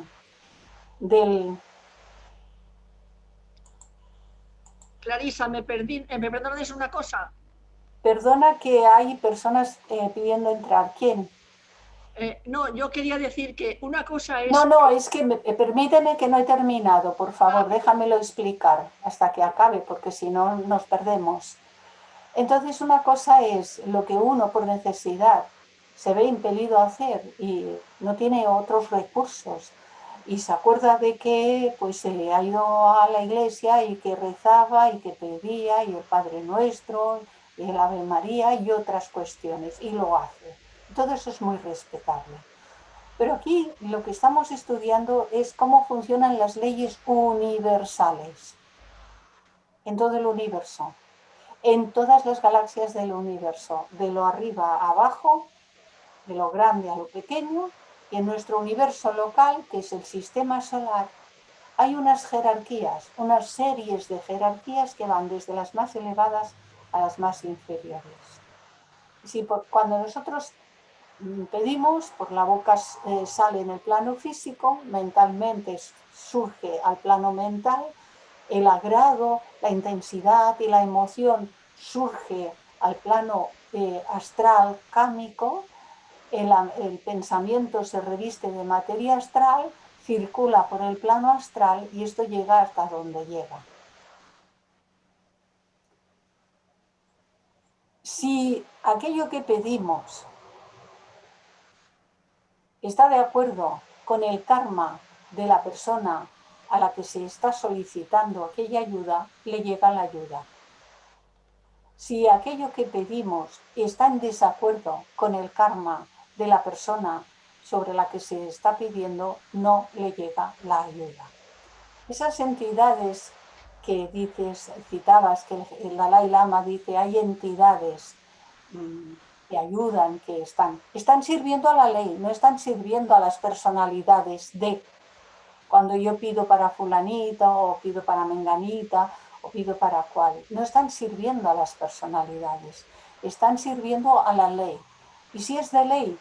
del... Clarisa, me perdones una cosa. Perdona que hay personas pidiendo entrar. ¿Quién? No, yo quería decir que una cosa es... No, es que permíteme que no he terminado, por favor, déjamelo explicar hasta que acabe, porque si no nos perdemos. Entonces, una cosa es lo que uno por necesidad se ve impelido a hacer y no tiene otros recursos y se acuerda de que pues se ha ido a la iglesia y que rezaba y que pedía y el Padre Nuestro y el Ave María y otras cuestiones y lo hace. Todo eso es muy respetable. Pero aquí lo que estamos estudiando es cómo funcionan las leyes universales en todo el universo, en todas las galaxias del universo, de lo arriba a abajo, de lo grande a lo pequeño, y en nuestro universo local, que es el sistema solar, hay unas jerarquías, unas series de jerarquías que van desde las más elevadas a las más inferiores. Cuando nosotros pedimos, por la boca sale en el plano físico, mentalmente surge al plano mental, el agrado, la intensidad y la emoción surge al plano astral cámico, el pensamiento se reviste de materia astral, circula por el plano astral y esto llega hasta donde llega. Si aquello que pedimos está de acuerdo con el karma de la persona a la que se está solicitando aquella ayuda, le llega la ayuda. Si aquello que pedimos está en desacuerdo con el karma de la persona sobre la que se está pidiendo, no le llega la ayuda. Esas entidades que citabas, que el Dalai Lama dice, hay entidades que ayudan, que están sirviendo a la ley, no están sirviendo a las personalidades de... Cuando yo pido para fulanita o pido para menganita, pido para cuál. No están sirviendo a las personalidades, están sirviendo a la ley. Y si es de ley,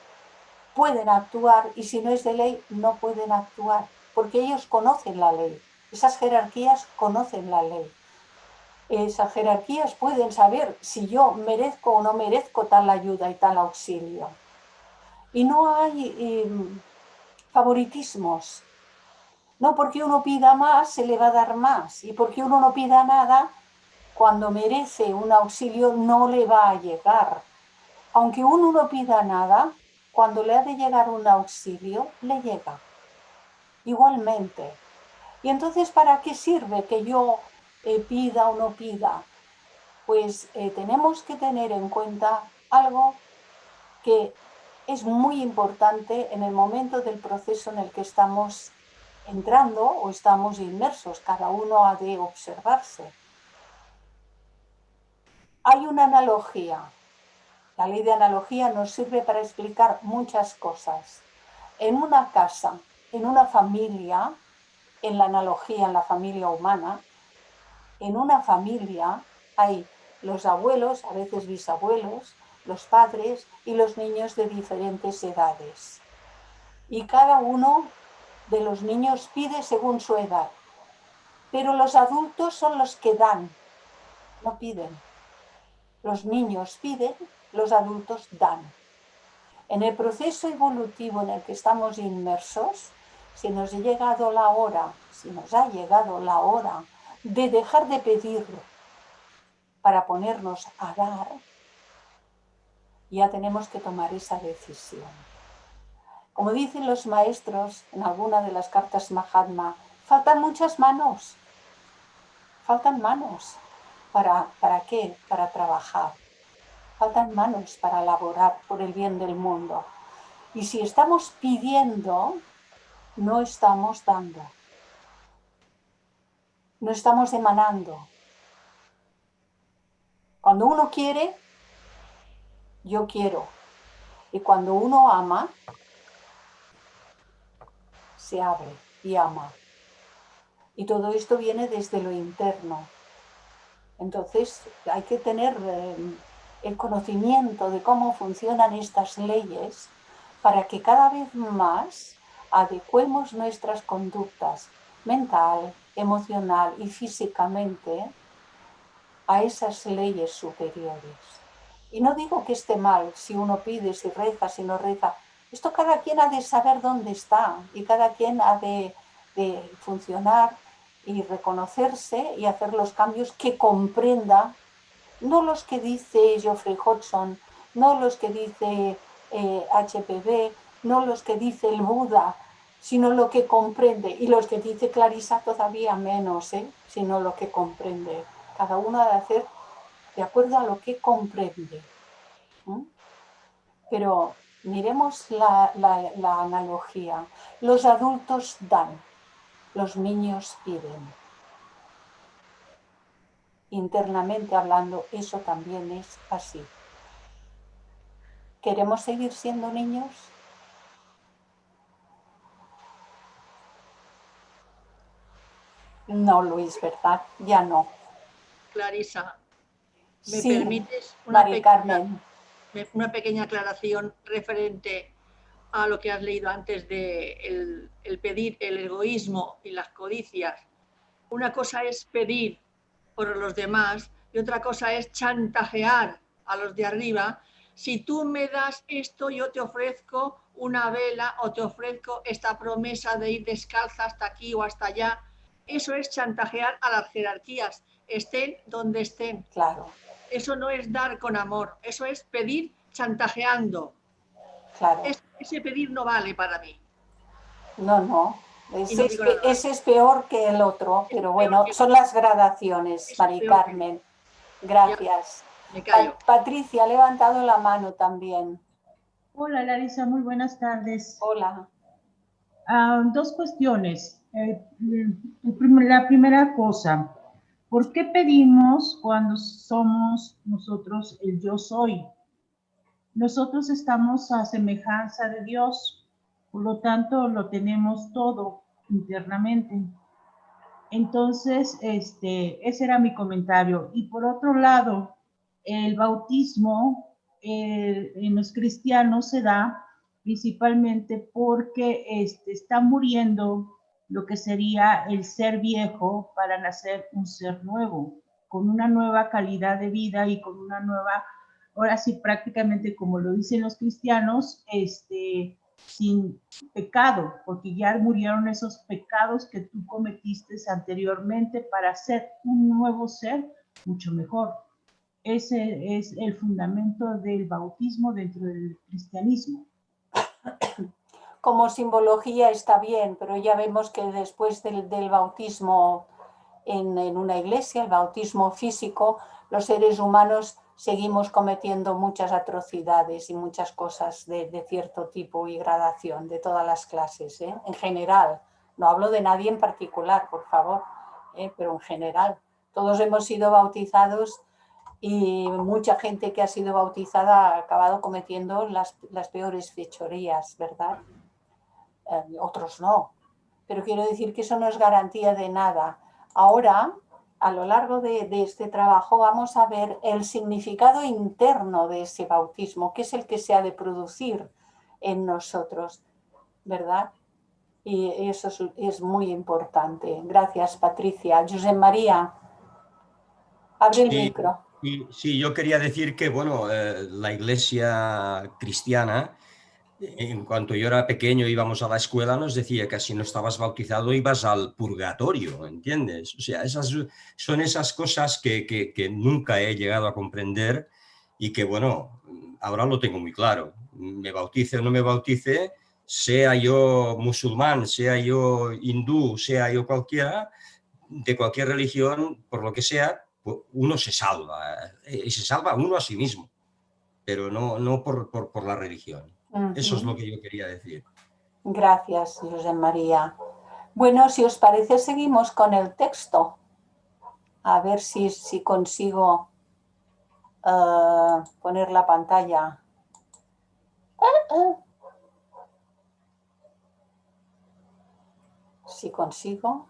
pueden actuar, y si no es de ley, no pueden actuar, porque ellos conocen la ley. Esas jerarquías conocen la ley. Esas jerarquías pueden saber si yo merezco o no merezco tal ayuda y tal auxilio. Y no hay favoritismos. No porque uno pida más, se le va a dar más. Y porque uno no pida nada, cuando merece un auxilio, no le va a llegar. Aunque uno no pida nada, cuando le ha de llegar un auxilio, le llega. Igualmente. Y entonces, ¿para qué sirve que yo pida o no pida? Pues tenemos que tener en cuenta algo que es muy importante en el momento del proceso en el que estamos entrando o estamos inmersos. Cada uno ha de observarse. Hay una analogía. La ley de analogía nos sirve para explicar muchas cosas. En una casa, en una familia, en la analogía, en la familia humana, en una familia hay los abuelos, a veces bisabuelos, los padres y los niños de diferentes edades. Y cada uno de los niños pide según su edad. Pero los adultos son los que dan, no piden. Los niños piden, los adultos dan. En el proceso evolutivo en el que estamos inmersos, si nos ha llegado la hora de dejar de pedir para ponernos a dar, ya tenemos que tomar esa decisión. Como dicen los maestros en alguna de las cartas Mahatma, faltan muchas manos. Faltan manos. ¿Para qué? Para trabajar. Faltan manos para laborar por el bien del mundo. Y si estamos pidiendo, no estamos dando. No estamos emanando. Cuando uno quiere, yo quiero. Y cuando uno ama, se abre y ama. Y todo esto viene desde lo interno. Entonces hay que tener el conocimiento de cómo funcionan estas leyes para que cada vez más adecuemos nuestras conductas mental, emocional y físicamente a esas leyes superiores. Y no digo que esté mal si uno pide, si reza, si no reza. Esto cada quien ha de saber dónde está y cada quien ha de funcionar y reconocerse y hacer los cambios que comprenda, no los que dice Geoffrey Hodgson, no los que dice HPB, no los que dice el Buda, sino lo que comprende, y los que dice Clarisa todavía menos, sino lo que comprende. Cada uno ha de hacer de acuerdo a lo que comprende. Pero miremos la analogía. Los adultos dan, los niños piden. Internamente hablando, eso también es así. ¿Queremos seguir siendo niños? No, Luis, ¿verdad? Ya no. Clarisa, ¿me Sí, permites Mari Carmen. una pequeña aclaración referente a lo que has leído antes de el pedir, el egoísmo y las codicias? Una cosa es pedir por los demás y otra cosa es chantajear a los de arriba. Si tú me das esto, yo te ofrezco una vela o te ofrezco esta promesa de ir descalza hasta aquí o hasta allá. Eso es chantajear a las jerarquías, estén donde estén. Claro. Eso no es dar con amor, eso es pedir chantajeando. Claro. Ese pedir no vale para mí. No. Y no digo nada más. Ese es peor que el otro, pero bueno, son las gradaciones, Mari Carmen. Gracias. Me callo. Patricia ha levantado la mano también. Hola Larisa, muy buenas tardes. Hola. Dos cuestiones. La primera cosa, ¿por qué pedimos cuando somos nosotros el yo soy? Nosotros estamos a semejanza de Dios, por lo tanto lo tenemos todo internamente. Entonces, ese era mi comentario. Y por otro lado, el bautismo en los cristianos se da principalmente porque está muriendo lo que sería el ser viejo para nacer un ser nuevo, con una nueva calidad de vida y con una nueva, ahora sí prácticamente como lo dicen los cristianos, sin pecado, porque ya murieron esos pecados que tú cometiste anteriormente para ser un nuevo ser mucho mejor. Ese es el fundamento del bautismo dentro del cristianismo. Como simbología está bien, pero ya vemos que después del bautismo en una iglesia, el bautismo físico, los seres humanos seguimos cometiendo muchas atrocidades y muchas cosas de cierto tipo y gradación, de todas las clases, en general. No hablo de nadie en particular, por favor, pero en general. Todos hemos sido bautizados y mucha gente que ha sido bautizada ha acabado cometiendo las peores fechorías, ¿verdad? Otros no. Pero quiero decir que eso no es garantía de nada. Ahora, a lo largo de este trabajo, vamos a ver el significado interno de ese bautismo, que es el que se ha de producir en nosotros, ¿verdad? Y eso es muy importante. Gracias, Patricia. José María, abre el micro. Sí, yo quería decir que, bueno, la iglesia cristiana, en cuanto yo era pequeño, íbamos a la escuela, nos decía que si no estabas bautizado ibas al purgatorio, ¿entiendes? O sea, son esas cosas que nunca he llegado a comprender y que, bueno, ahora lo tengo muy claro. Me bautice o no me bautice, sea yo musulmán, sea yo hindú, sea yo cualquiera, de cualquier religión, por lo que sea, uno se salva, y se salva uno a sí mismo, pero no por la religión. Eso es lo que yo quería decir. Gracias, José María. Bueno, si os parece, seguimos con el texto. A ver si consigo poner la pantalla. Si consigo.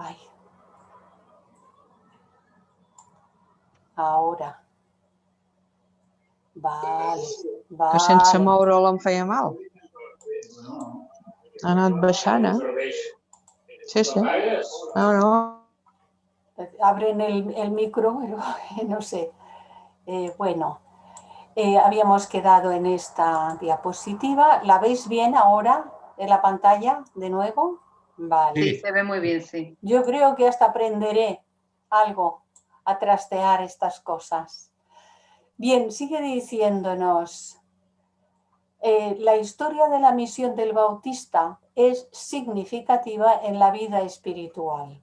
Ay. Ahora. Vale. Que sense moure'l em feia mal. Ha anat baixant, Sí. No. Abren el micro, pero no sé. Bueno, habíamos quedado en esta diapositiva. ¿La veis bien ahora en la pantalla de nuevo? Vale. Sí, se ve muy bien, sí. Yo creo que hasta aprenderé algo a trastear estas cosas. Bien, sigue diciéndonos, la historia de la misión del Bautista es significativa en la vida espiritual.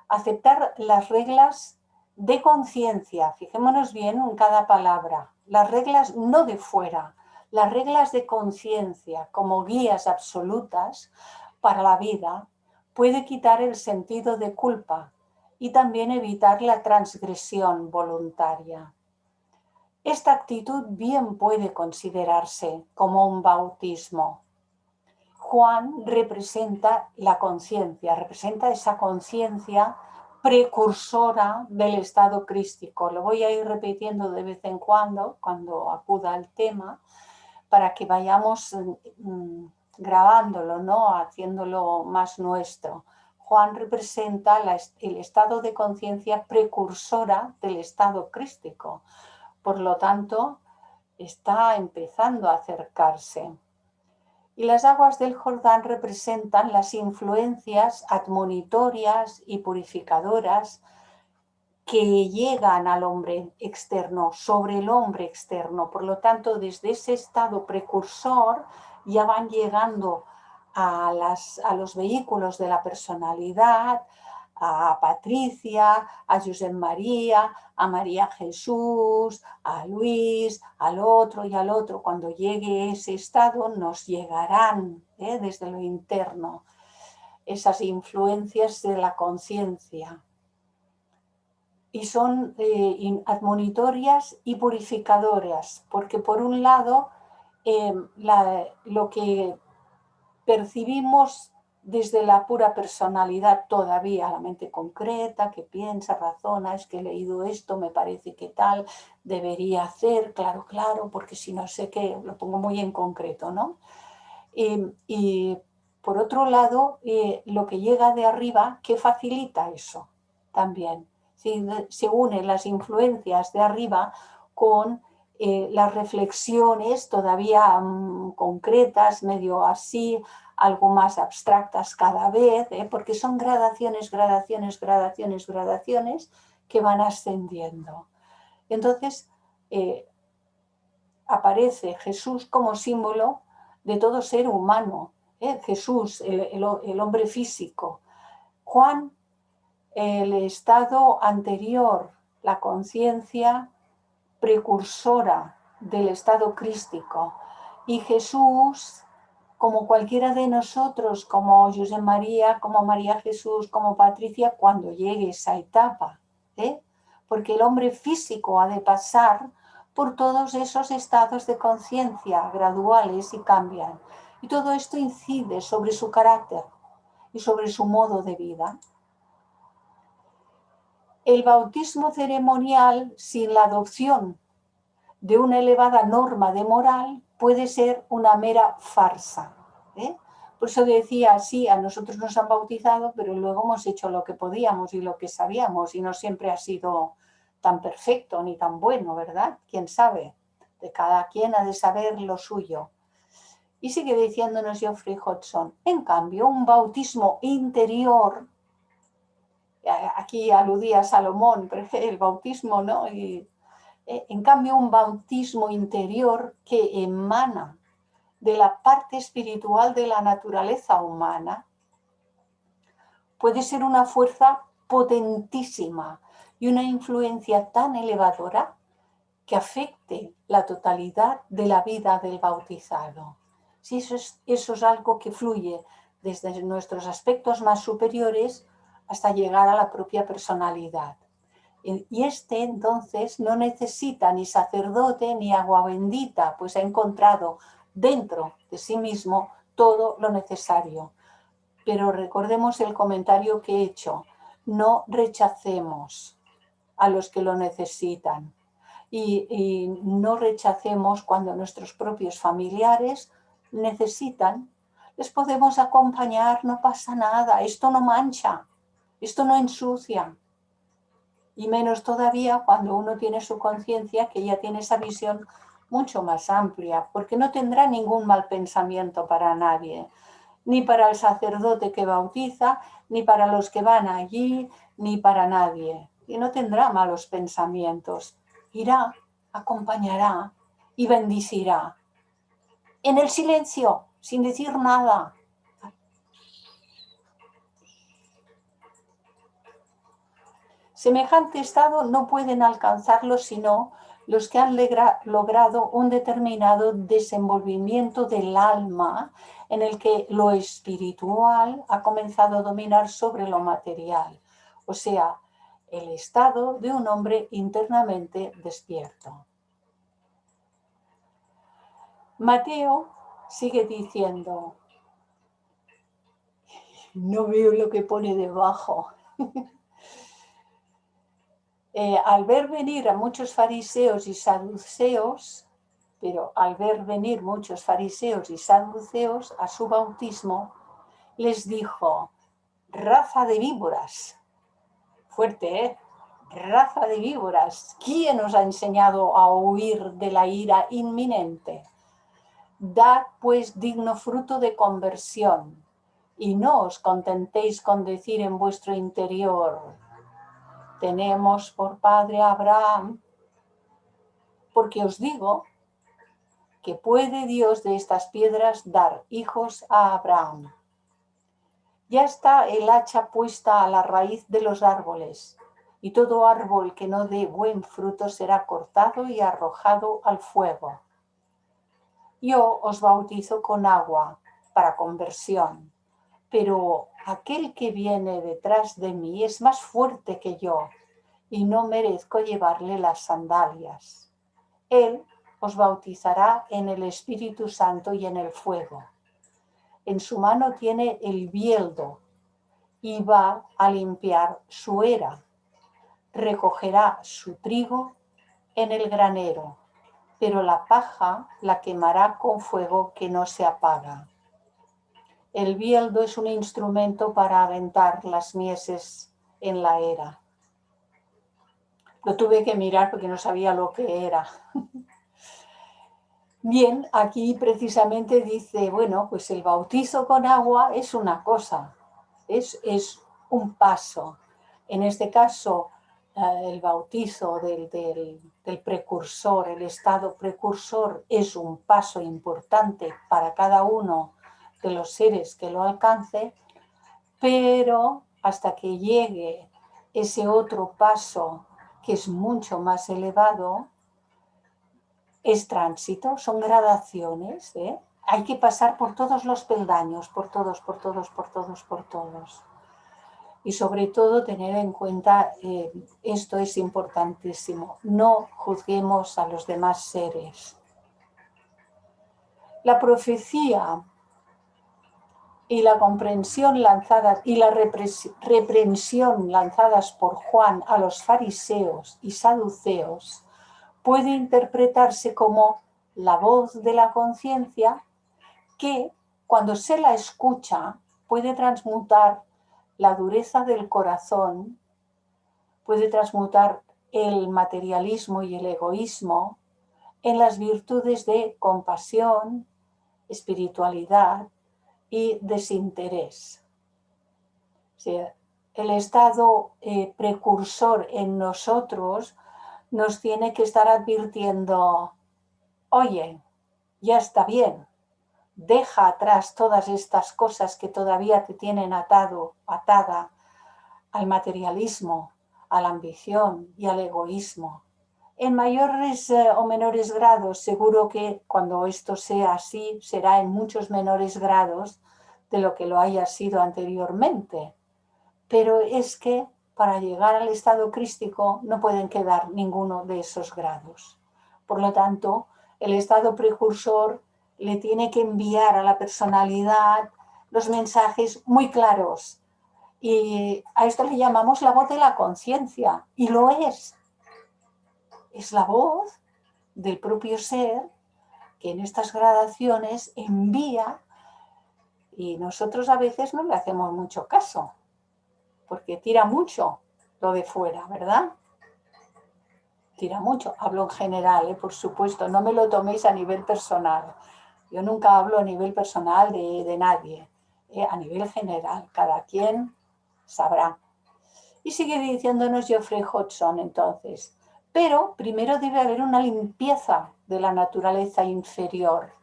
Aceptar las reglas de conciencia, fijémonos bien en cada palabra, las reglas no de fuera, las reglas de conciencia como guías absolutas para la vida, puede quitar el sentido de culpa y también evitar la transgresión voluntaria. Esta actitud bien puede considerarse como un bautismo. Juan representa la conciencia, representa esa conciencia precursora del estado crístico. Lo voy a ir repitiendo de vez en cuando acuda al tema, para que vayamos grabándolo, ¿no? Haciéndolo más nuestro. Juan representa el estado de conciencia precursora del estado crístico. Por lo tanto, está empezando a acercarse. Y las aguas del Jordán representan las influencias admonitorias y purificadoras que llegan al hombre externo, sobre el hombre externo. Por lo tanto, desde ese estado precursor ya van llegando a los vehículos de la personalidad, a Patricia, a José María, a María Jesús, a Luis, al otro y al otro. Cuando llegue ese estado nos llegarán desde lo interno esas influencias de la conciencia. y son admonitorias y purificadoras, porque por un lado lo que percibimos desde la pura personalidad todavía, la mente concreta, que piensa, razona, es que he leído esto, me parece que tal, debería hacer, claro, claro, porque si no sé qué, lo pongo muy en concreto, ¿no? Y por otro lado, lo que llega de arriba, que facilita eso también. Se unen las influencias de arriba con las reflexiones todavía concretas, medio así, algo más abstractas cada vez, porque son gradaciones, gradaciones, gradaciones, gradaciones que van ascendiendo. Entonces, aparece Jesús como símbolo de todo ser humano. Jesús, el hombre físico. Juan, el estado anterior, la conciencia precursora del estado crístico. Y Jesús, como cualquiera de nosotros, como José María, como María Jesús, como Patricia, cuando llegue esa etapa. Porque el hombre físico ha de pasar por todos esos estados de conciencia graduales y cambian. Y todo esto incide sobre su carácter y sobre su modo de vida. El bautismo ceremonial sin la adopción de una elevada norma de moral puede ser una mera farsa. Por eso decía, sí, a nosotros nos han bautizado, pero luego hemos hecho lo que podíamos y lo que sabíamos y no siempre ha sido tan perfecto ni tan bueno, ¿verdad? ¿Quién sabe? De cada quien ha de saber lo suyo. Y sigue diciéndonos Geoffrey Hodgson, en cambio, un bautismo interior, aquí aludía a Salomón, pero el bautismo, ¿no? En cambio, un bautismo interior que emana de la parte espiritual de la naturaleza humana puede ser una fuerza potentísima y una influencia tan elevadora que afecte la totalidad de la vida del bautizado. Sí, eso es algo que fluye desde nuestros aspectos más superiores hasta llegar a la propia personalidad. Y entonces no necesita ni sacerdote ni agua bendita, pues ha encontrado dentro de sí mismo todo lo necesario. Pero recordemos el comentario que he hecho, no rechacemos a los que lo necesitan y no rechacemos cuando nuestros propios familiares necesitan. Les podemos acompañar, no pasa nada, esto no mancha, esto no ensucia. Y menos todavía cuando uno tiene su conciencia, que ya tiene esa visión mucho más amplia, porque no tendrá ningún mal pensamiento para nadie, ni para el sacerdote que bautiza, ni para los que van allí, ni para nadie. Y no tendrá malos pensamientos. Irá, acompañará y bendicirá. En el silencio, sin decir nada. Semejante estado no pueden alcanzarlo sino los que han logrado un determinado desenvolvimiento del alma en el que lo espiritual ha comenzado a dominar sobre lo material, o sea, el estado de un hombre internamente despierto. Mateo sigue diciendo, no veo lo que pone debajo. Al ver venir a muchos fariseos y saduceos, pero al ver venir muchos fariseos y saduceos a su bautismo, les dijo, raza de víboras, fuerte, raza de víboras, ¿quién os ha enseñado a huir de la ira inminente? Dad pues digno fruto de conversión, y no os contentéis con decir en vuestro interior, tenemos por padre a Abraham, porque os digo que puede Dios de estas piedras dar hijos a Abraham. Ya está el hacha puesta a la raíz de los árboles, y todo árbol que no dé buen fruto será cortado y arrojado al fuego. Yo os bautizo con agua para conversión, pero aquel que viene detrás de mí es más fuerte que yo, y no merezco llevarle las sandalias. Él os bautizará en el Espíritu Santo y en el fuego. En su mano tiene el bieldo y va a limpiar su era. Recogerá su trigo en el granero, pero la paja la quemará con fuego que no se apaga. El bieldo es un instrumento para aventar las mieses en la era. Lo tuve que mirar porque no sabía lo que era. Bien, aquí precisamente dice, bueno, pues el bautizo con agua es una cosa, es un paso. En este caso, el bautizo del precursor, el estado precursor, es un paso importante para cada uno de los seres que lo alcance, pero hasta que llegue ese otro paso que es mucho más elevado, es tránsito, son gradaciones, ¿eh? Hay que pasar por todos los peldaños, por todos. Y sobre todo tener en cuenta, esto es importantísimo, no juzguemos a los demás seres. La profecía y la comprensión lanzada y la reprensión lanzadas por Juan a los fariseos y saduceos puede interpretarse como la voz de la conciencia que, cuando se la escucha, puede transmutar la dureza del corazón, puede transmutar el materialismo y el egoísmo en las virtudes de compasión, espiritualidad y desinterés. O sea, el estado precursor en nosotros nos tiene que estar advirtiendo, oye, ya está bien, deja atrás todas estas cosas que todavía te tienen atada al materialismo, a la ambición y al egoísmo. En mayores o menores grados, seguro que cuando esto sea así, será en muchos menores grados de lo que lo haya sido anteriormente. Pero es que para llegar al estado crístico no pueden quedar ninguno de esos grados. Por lo tanto, el estado precursor le tiene que enviar a la personalidad los mensajes muy claros. Y a esto le llamamos la voz de la conciencia. Y lo es. Es la voz del propio ser que en estas gradaciones envía, y nosotros a veces no le hacemos mucho caso, porque tira mucho lo de fuera, ¿verdad? Tira mucho. Hablo en general, por supuesto, no me lo toméis a nivel personal. Yo nunca hablo a nivel personal de nadie, a nivel general, cada quien sabrá. Y sigue diciéndonos Geoffrey Hodgson entonces, pero primero debe haber una limpieza de la naturaleza inferior,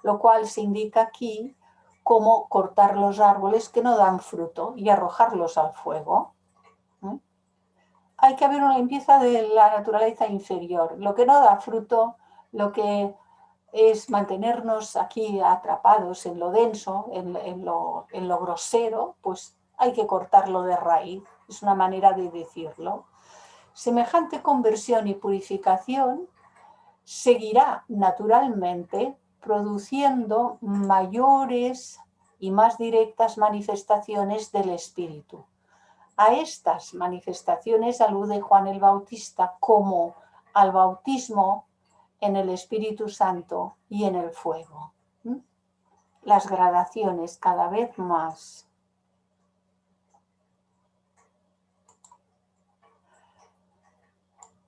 lo cual se indica aquí como cortar los árboles que no dan fruto y arrojarlos al fuego. Hay que haber una limpieza de la naturaleza inferior, lo que no da fruto, lo que es mantenernos aquí atrapados en lo denso, en lo grosero, pues hay que cortarlo de raíz, es una manera de decirlo. Semejante conversión y purificación seguirá naturalmente produciendo mayores y más directas manifestaciones del Espíritu. A estas manifestaciones alude Juan el Bautista como al bautismo en el Espíritu Santo y en el fuego. Las gradaciones cada vez más.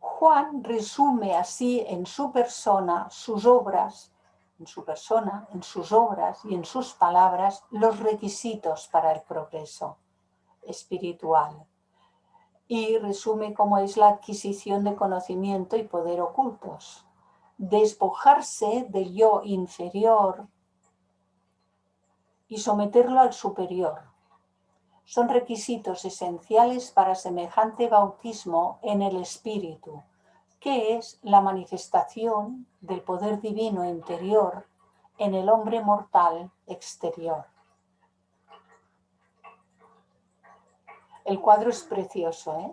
Juan resume así en su persona, sus obras, en su persona, en sus obras y en sus palabras, los requisitos para el progreso espiritual. Y resume cómo es la adquisición de conocimiento y poder ocultos. Despojarse del yo inferior y someterlo al superior. Son requisitos esenciales para semejante bautismo en el espíritu, que es la manifestación del poder divino interior en el hombre mortal exterior. El cuadro es precioso, ¿eh?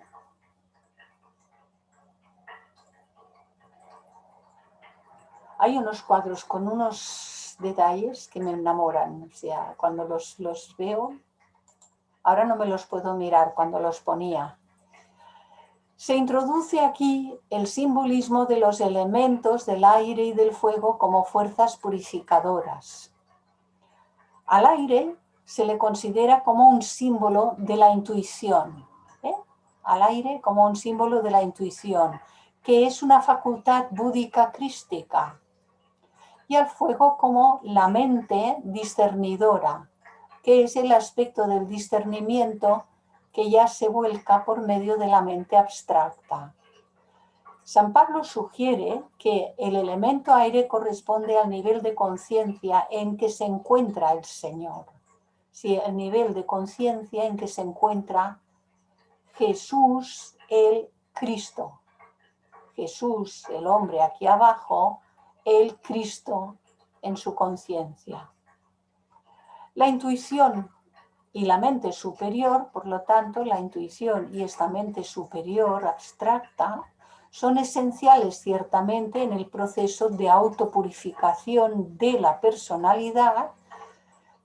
Hay unos cuadros con unos detalles que me enamoran. O sea, cuando los veo, ahora no me los puedo mirar cuando los ponía. Se introduce aquí el simbolismo de los elementos del aire y del fuego como fuerzas purificadoras. Al aire se le considera como un símbolo de la intuición, al aire como un símbolo de la intuición, que es una facultad búdica crística, y al fuego como la mente discernidora, que es el aspecto del discernimiento que ya se vuelca por medio de la mente abstracta. San Pablo sugiere que el elemento aire corresponde al nivel de conciencia en que se encuentra el Señor. Sí, el nivel de conciencia en que se encuentra Jesús el Cristo. Jesús, el hombre aquí abajo, el Cristo en su conciencia. La intuición y la mente superior, por lo tanto, la intuición y esta mente superior abstracta son esenciales ciertamente en el proceso de autopurificación de la personalidad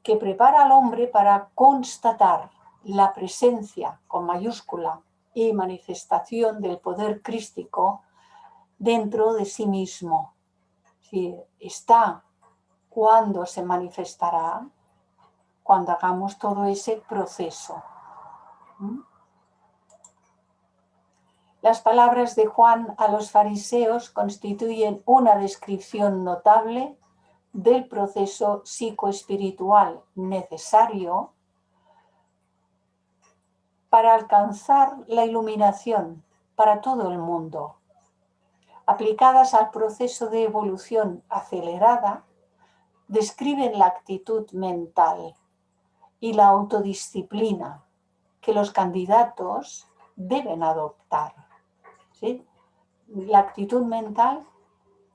que prepara al hombre para constatar la presencia con mayúscula y manifestación del poder crístico dentro de sí mismo. Sí, está cuando se manifestará, cuando hagamos todo ese proceso. Las palabras de Juan a los fariseos constituyen una descripción notable del proceso psicoespiritual necesario para alcanzar la iluminación para todo el mundo. Aplicadas al proceso de evolución acelerada, describen la actitud mental y la autodisciplina que los candidatos deben adoptar. ¿Sí? La actitud mental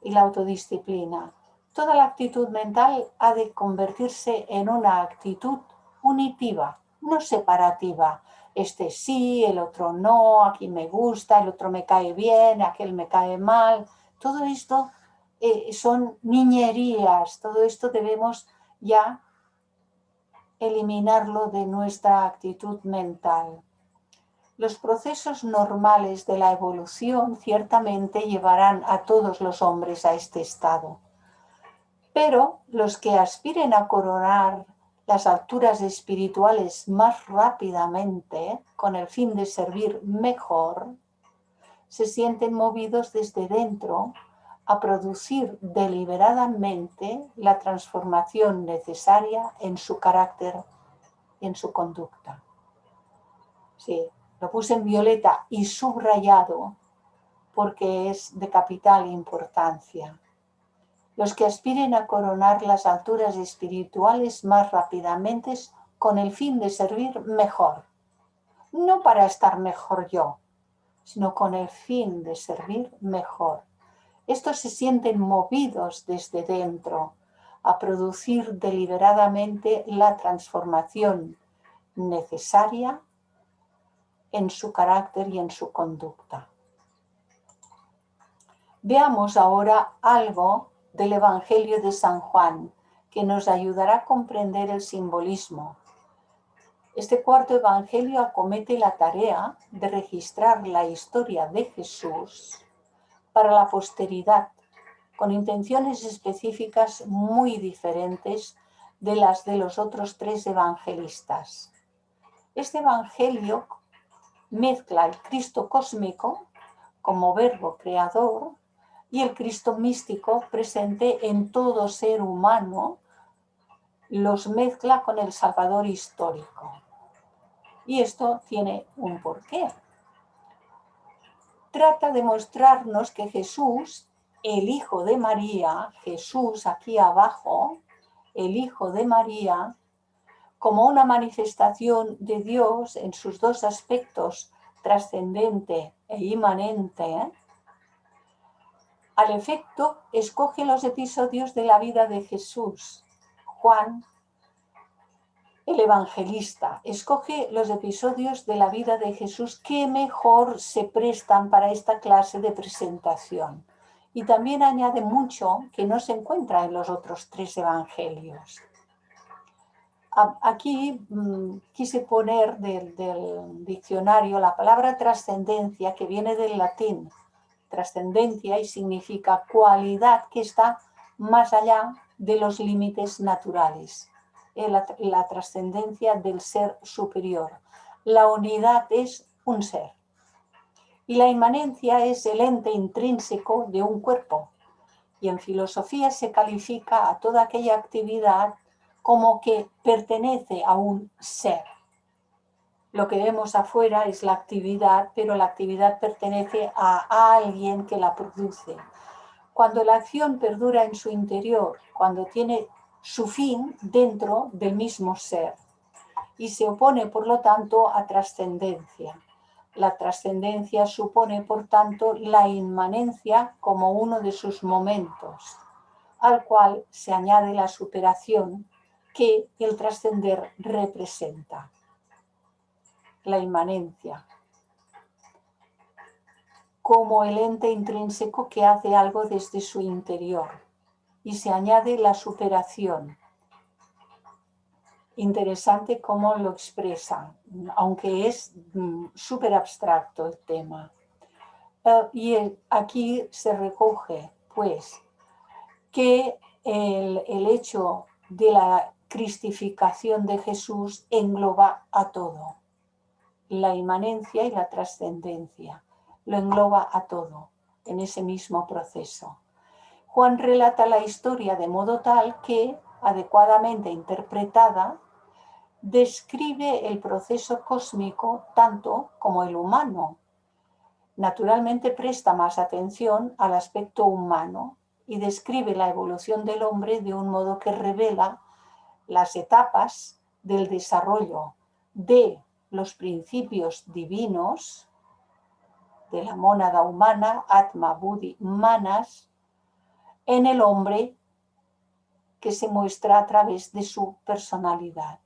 y la autodisciplina. Toda la actitud mental ha de convertirse en una actitud unitiva, no separativa. Este sí, el otro no, aquí me gusta, el otro me cae bien, aquel me cae mal. Todo esto son niñerías, todo esto debemos ya eliminarlo de nuestra actitud mental. Los procesos normales de la evolución ciertamente llevarán a todos los hombres a este estado. Pero los que aspiren a coronar las alturas espirituales más rápidamente, con el fin de servir mejor, se sienten movidos desde dentro a producir deliberadamente la transformación necesaria en su carácter y en su conducta. Sí, lo puse en violeta y subrayado porque es de capital importancia. Los que aspiren a coronar las alturas espirituales más rápidamente con el fin de servir mejor. No para estar mejor yo, sino con el fin de servir mejor. Estos se sienten movidos desde dentro a producir deliberadamente la transformación necesaria en su carácter y en su conducta. Veamos ahora algo del Evangelio de San Juan, que nos ayudará a comprender el simbolismo. Este cuarto Evangelio acomete la tarea de registrar la historia de Jesús para la posteridad, con intenciones específicas muy diferentes de las de los otros tres evangelistas. Este Evangelio mezcla el Cristo cósmico como verbo creador y el Cristo místico presente en todo ser humano, los mezcla con el Salvador histórico. Y esto tiene un porqué. Trata de mostrarnos que Jesús, el Hijo de María, Jesús aquí abajo, el Hijo de María, como una manifestación de Dios en sus dos aspectos, trascendente e inmanente, al efecto escoge los episodios de la vida de Jesús. Juan, el evangelista, escoge los episodios de la vida de Jesús que mejor se prestan para esta clase de presentación. Y también añade mucho que no se encuentra en los otros 3 evangelios. Aquí quise poner del diccionario la palabra trascendencia, que viene del latín trascendencia y significa cualidad que está más allá de los límites naturales. La trascendencia del ser superior. La unidad es un ser. Y la inmanencia es el ente intrínseco de un cuerpo. Y en filosofía se califica a toda aquella actividad como que pertenece a un ser. Lo que vemos afuera es la actividad, pero la actividad pertenece a alguien que la produce. Cuando la acción perdura en su interior, cuando tiene su fin dentro del mismo ser y se opone, por lo tanto, a trascendencia. La trascendencia supone, por tanto, la inmanencia como uno de sus momentos, al cual se añade la superación que el trascender representa. La inmanencia, como el ente intrínseco que hace algo desde su interior, y se añade la superación. Interesante cómo lo expresa, aunque es súper abstracto el tema. Y aquí se recoge, pues, que el hecho de la cristificación de Jesús engloba a todo. La inmanencia y la trascendencia. Lo engloba a todo en ese mismo proceso. Juan relata la historia de modo tal que, adecuadamente interpretada, describe el proceso cósmico tanto como el humano. Naturalmente presta más atención al aspecto humano y describe la evolución del hombre de un modo que revela las etapas del desarrollo de los principios divinos de la mónada humana, Atma, Buddhi, Manas, en el hombre que se muestra a través de su personalidad.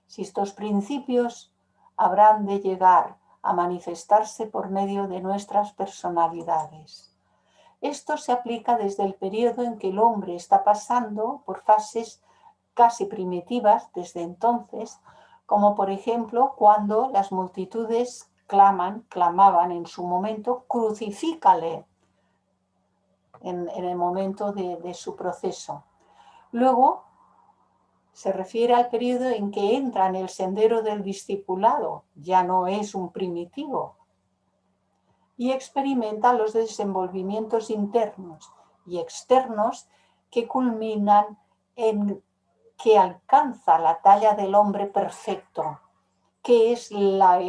Si estos principios habrán de llegar a manifestarse por medio de nuestras personalidades. Esto se aplica desde el periodo en que el hombre está pasando por fases casi primitivas desde entonces, como por ejemplo cuando las multitudes clamaban en su momento, crucifícale, en el momento de su proceso. Luego se refiere al periodo en que entra en el sendero del discipulado, ya no es un primitivo, y experimenta los desenvolvimientos internos y externos que culminan en que alcanza la talla del hombre perfecto, que es la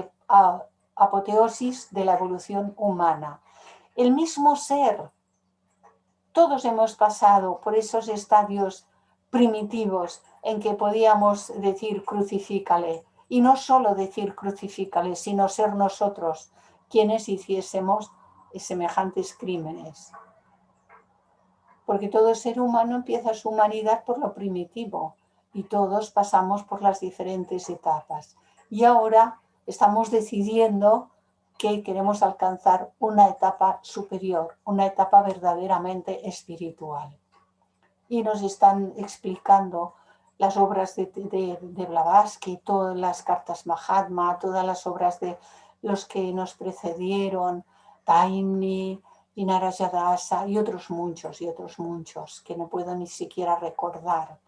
apoteosis de la evolución humana. El mismo ser, todos hemos pasado por esos estadios primitivos en que podíamos decir crucifícale, y no solo decir crucifícale, sino ser nosotros quienes hiciésemos semejantes crímenes. Porque todo ser humano empieza su humanidad por lo primitivo y todos pasamos por las diferentes etapas. Y ahora estamos decidiendo que queremos alcanzar una etapa superior, una etapa verdaderamente espiritual. Y nos están explicando las obras de Blavatsky, todas las cartas Mahatma, todas las obras de los que nos precedieron, Taimni, Vinayadasa y otros muchos, que no puedo ni siquiera recordar,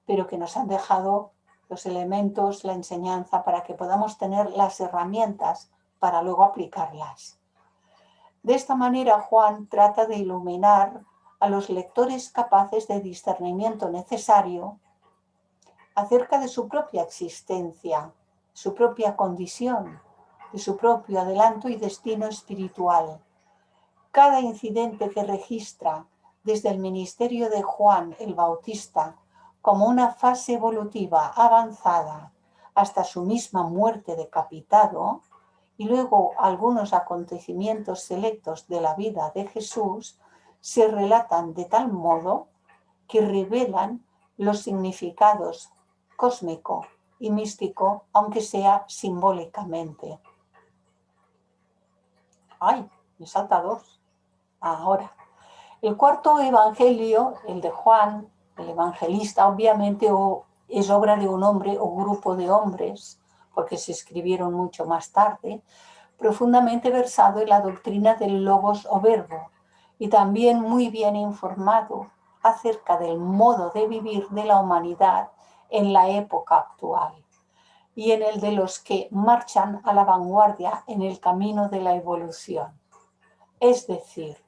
pero que nos han dejado los elementos, la enseñanza, para que podamos tener las herramientas para luego aplicarlas. De esta manera, Juan trata de iluminar a los lectores capaces de discernimiento necesario acerca de su propia existencia, su propia condición, de su propio adelanto y destino espiritual. Cada incidente que registra desde el ministerio de Juan el Bautista como una fase evolutiva avanzada hasta su misma muerte decapitado, y luego algunos acontecimientos selectos de la vida de Jesús, se relatan de tal modo que revelan los significados cósmico y místico, aunque sea simbólicamente. ¡Ay! Me salta dos. Ahora, El cuarto evangelio, el de Juan, el evangelista, obviamente es obra de un hombre o grupo de hombres, porque se escribieron mucho más tarde, profundamente versado en la doctrina del logos o verbo y también muy bien informado acerca del modo de vivir de la humanidad en la época actual y en el de los que marchan a la vanguardia en el camino de la evolución. Es decir,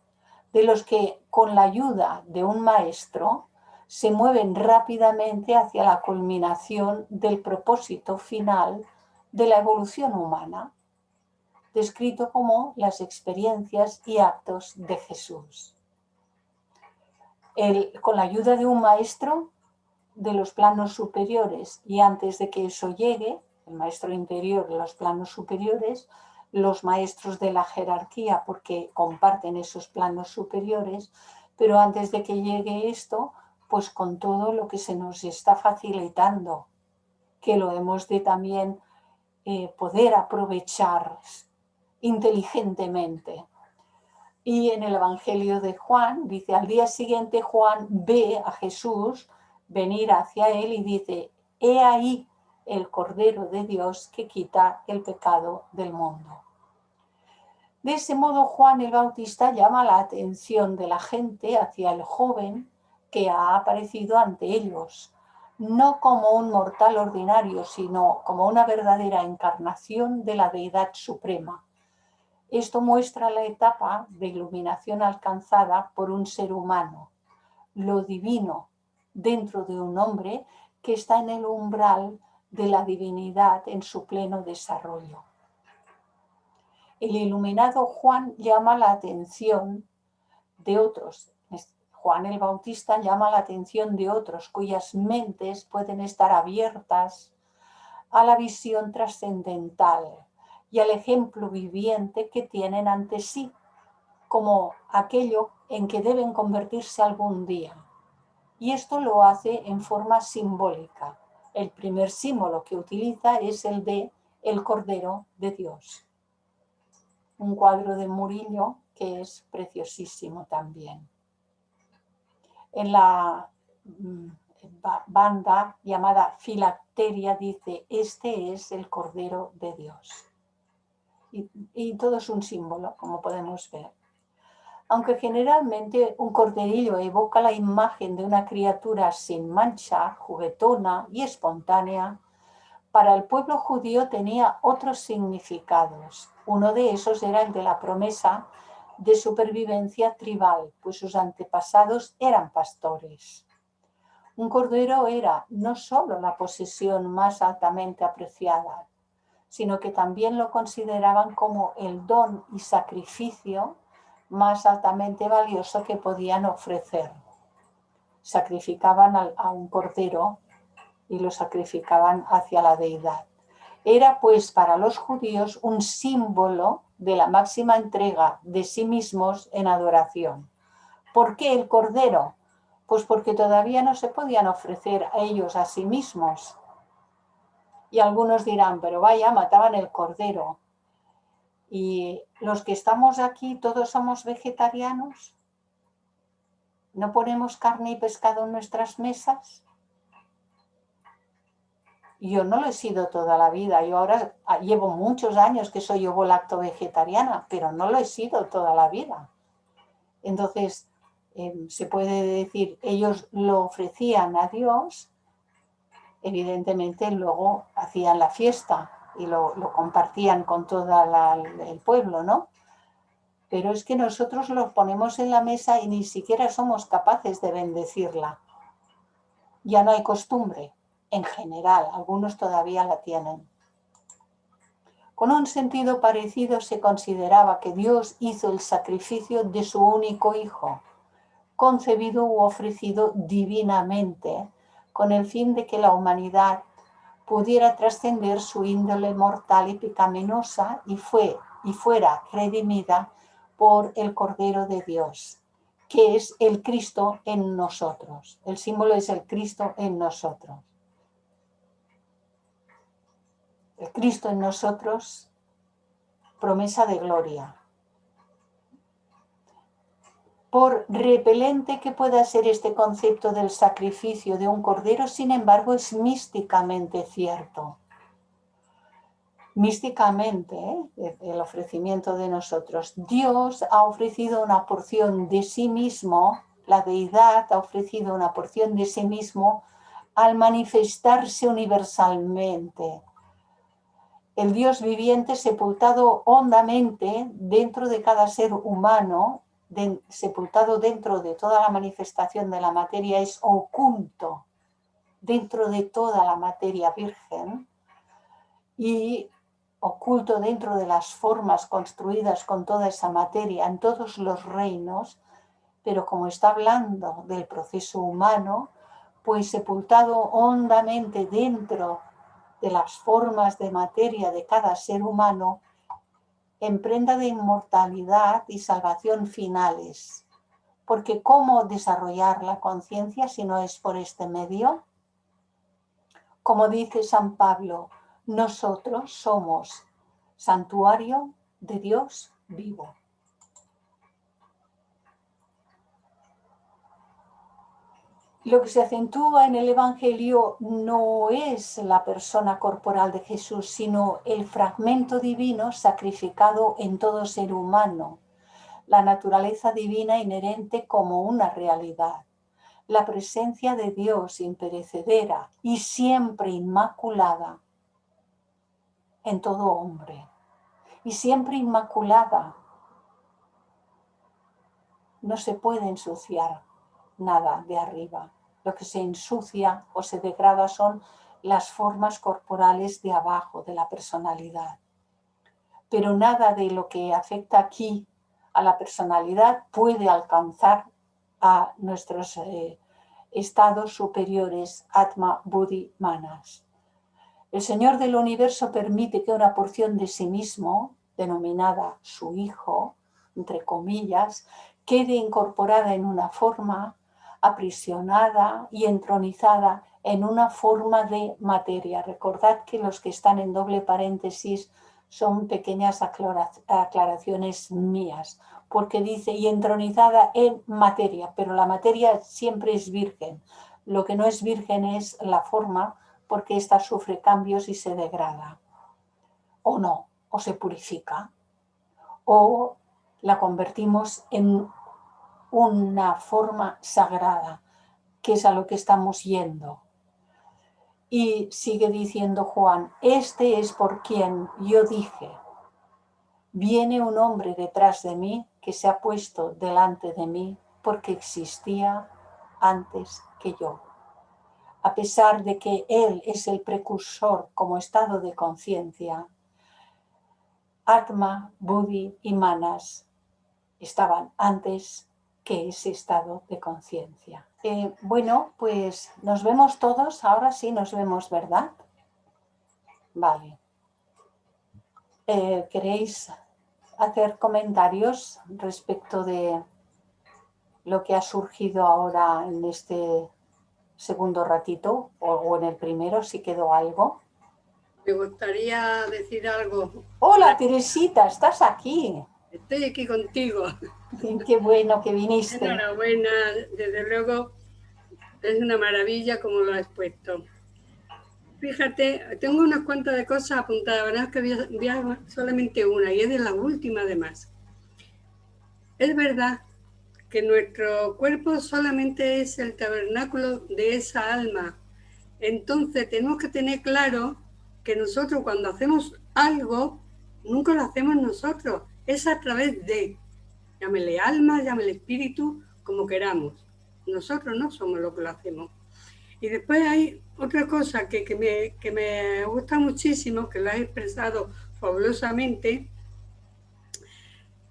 de los que con la ayuda de un maestro se mueven rápidamente hacia la culminación del propósito final de la evolución humana, descrito como las experiencias y actos de Jesús. Con la ayuda de un maestro de los planos superiores, y antes de que eso llegue, el maestro interior de los planos superiores, los maestros de la jerarquía, porque comparten esos planos superiores, pero antes de que llegue esto, pues con todo lo que se nos está facilitando, que lo hemos de también poder aprovechar inteligentemente. Y en el Evangelio de Juan dice, al día siguiente Juan ve a Jesús venir hacia él y dice, he ahí el Cordero de Dios que quita el pecado del mundo. De ese modo Juan el Bautista llama la atención de la gente hacia el joven que ha aparecido ante ellos, no como un mortal ordinario, sino como una verdadera encarnación de la Deidad Suprema. Esto muestra la etapa de iluminación alcanzada por un ser humano, lo divino dentro de un hombre que está en el umbral de la divinidad en su pleno desarrollo. El iluminado Juan llama la atención de otros. Juan el Bautista llama la atención de otros cuyas mentes pueden estar abiertas a la visión trascendental y al ejemplo viviente que tienen ante sí, como aquello en que deben convertirse algún día. Y esto lo hace en forma simbólica. El primer símbolo que utiliza es el de el Cordero de Dios. Un cuadro de Murillo que es preciosísimo también. En la banda llamada Filacteria dice, este es el Cordero de Dios. Y todo es un símbolo, como podemos ver. Aunque generalmente un corderillo evoca la imagen de una criatura sin mancha, juguetona y espontánea, para el pueblo judío tenía otros significados. Uno de esos era el de la promesa de supervivencia tribal, pues sus antepasados eran pastores. Un cordero era no solo la posesión más altamente apreciada, sino que también lo consideraban como el don y sacrificio más altamente valioso que podían ofrecer. Sacrificaban a un cordero y lo sacrificaban hacia la deidad. Era pues para los judíos un símbolo de la máxima entrega de sí mismos en adoración. ¿Por qué el cordero? Pues porque todavía no se podían ofrecer a ellos a sí mismos. Y algunos dirán, pero vaya, mataban el cordero. Y los que estamos aquí, ¿todos somos vegetarianos? ¿No ponemos carne y pescado en nuestras mesas? Yo no lo he sido toda la vida. Yo ahora llevo muchos años que soy ovo-lacto-vegetariana, pero no lo he sido toda la vida. Entonces, se puede decir, ellos lo ofrecían a Dios, evidentemente luego hacían la fiesta y lo compartían con todo el pueblo, ¿no? Pero es que nosotros los ponemos en la mesa y ni siquiera somos capaces de bendecirla. Ya no hay costumbre, en general, algunos todavía la tienen. Con un sentido parecido se consideraba que Dios hizo el sacrificio de su único hijo, concebido u ofrecido divinamente, con el fin de que la humanidad pudiera trascender su índole mortal y pecaminosa y fuera redimida por el Cordero de Dios, que es el Cristo en nosotros. El símbolo es el Cristo en nosotros. El Cristo en nosotros, promesa de gloria. Por repelente que pueda ser este concepto del sacrificio de un cordero, sin embargo, es místicamente cierto. Místicamente, el ofrecimiento de nosotros. Dios ha ofrecido una porción de sí mismo, la deidad ha ofrecido una porción de sí mismo al manifestarse universalmente. El Dios viviente sepultado hondamente dentro de cada ser humano, sepultado dentro de toda la manifestación de la materia, es oculto dentro de toda la materia virgen y oculto dentro de las formas construidas con toda esa materia en todos los reinos, pero como está hablando del proceso humano, pues sepultado hondamente dentro de las formas de materia de cada ser humano, en prenda de inmortalidad y salvación finales. Porque ¿cómo desarrollar la conciencia si no es por este medio? Como dice San Pablo, nosotros somos santuario de Dios vivo. Lo que se acentúa en el Evangelio no es la persona corporal de Jesús, sino el fragmento divino sacrificado en todo ser humano, la naturaleza divina inherente como una realidad, la presencia de Dios imperecedera y siempre inmaculada en todo hombre, y siempre inmaculada. No se puede ensuciar nada de arriba. Lo que se ensucia o se degrada son las formas corporales de abajo, de la personalidad. Pero nada de lo que afecta aquí a la personalidad puede alcanzar a nuestros estados superiores, Atma, Buddhi, Manas. El Señor del Universo permite que una porción de sí mismo, denominada su Hijo, entre comillas, quede incorporada en una forma, aprisionada y entronizada en una forma de materia. Recordad que los que están en doble paréntesis son pequeñas aclaraciones mías, porque dice y entronizada en materia, pero la materia siempre es virgen. Lo que no es virgen es la forma, porque ésta sufre cambios y se degrada. O no, o se purifica, o la convertimos en una forma sagrada, que es a lo que estamos yendo. Y sigue diciendo Juan, este es por quien yo dije, viene un hombre detrás de mí que se ha puesto delante de mí porque existía antes que yo. A pesar de que él es el precursor como estado de conciencia, Atma, Buddhi y Manas estaban antes que ese estado de conciencia. Bueno, pues nos vemos todos, ahora sí nos vemos, ¿verdad? Vale. ¿Queréis hacer comentarios respecto de lo que ha surgido ahora en este segundo ratito o en el primero, si quedó algo? Me gustaría decir algo. Hola, Teresita, ¿estás aquí? Estoy aquí contigo. Qué bueno que viniste. Enhorabuena, desde luego es una maravilla como lo has puesto. Fíjate, tengo unas cuantas de cosas apuntadas, la verdad es que había solamente una y es de la última además. Es verdad que nuestro cuerpo solamente es el tabernáculo de esa alma. Entonces tenemos que tener claro que nosotros cuando hacemos algo, nunca lo hacemos nosotros, es a través de, llámele alma, llámele espíritu, como queramos. Nosotros no somos los que lo hacemos. Y después hay otra cosa que me gusta muchísimo, que lo has expresado fabulosamente,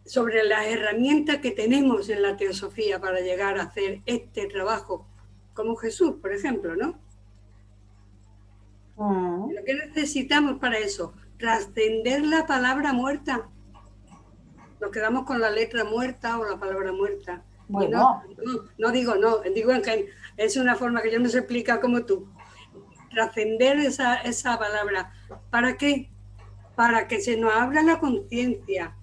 sobre las herramientas que tenemos en la teosofía para llegar a hacer este trabajo, como Jesús, por ejemplo, ¿no? Lo que necesitamos para eso, trascender la palabra muerta. Nos quedamos con la letra muerta o la palabra muerta. Bueno. No digo que es una forma que yo no se explica como tú. Trascender esa palabra. ¿Para qué? Para que se nos abra la conciencia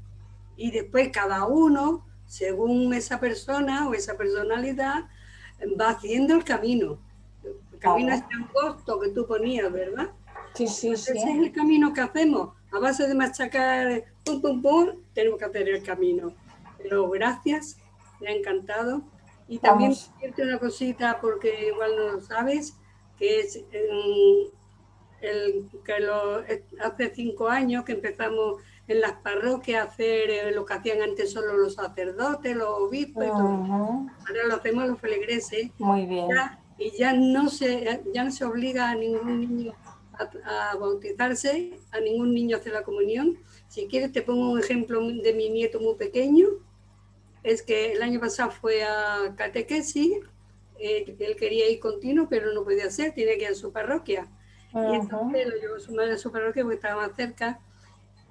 y después cada uno según esa persona o esa personalidad va haciendo el camino. El camino es angosto que tú ponías, ¿verdad? Sí, sí, Ese sí. es el camino que hacemos. A base de machacar, pum, pum, pum, tenemos que hacer el camino. Pero gracias, me ha encantado. Y también Vamos. decirte una cosita, porque igual no lo sabes, que es hace 5 años que empezamos en las parroquias a hacer lo que hacían antes solo los sacerdotes, los obispos y todo. Ahora lo hacemos los feligreses. Muy bien. Y ya no se obliga a ningún niño a bautizarse, a ningún niño a hacer la comunión. Si quieres te pongo un ejemplo de mi nieto muy pequeño. Es que el año pasado fue a catequesis, él quería ir continuo, pero no podía ser, tiene que ir a su parroquia. Y entonces lo llevó su madre a su parroquia porque estaba más cerca.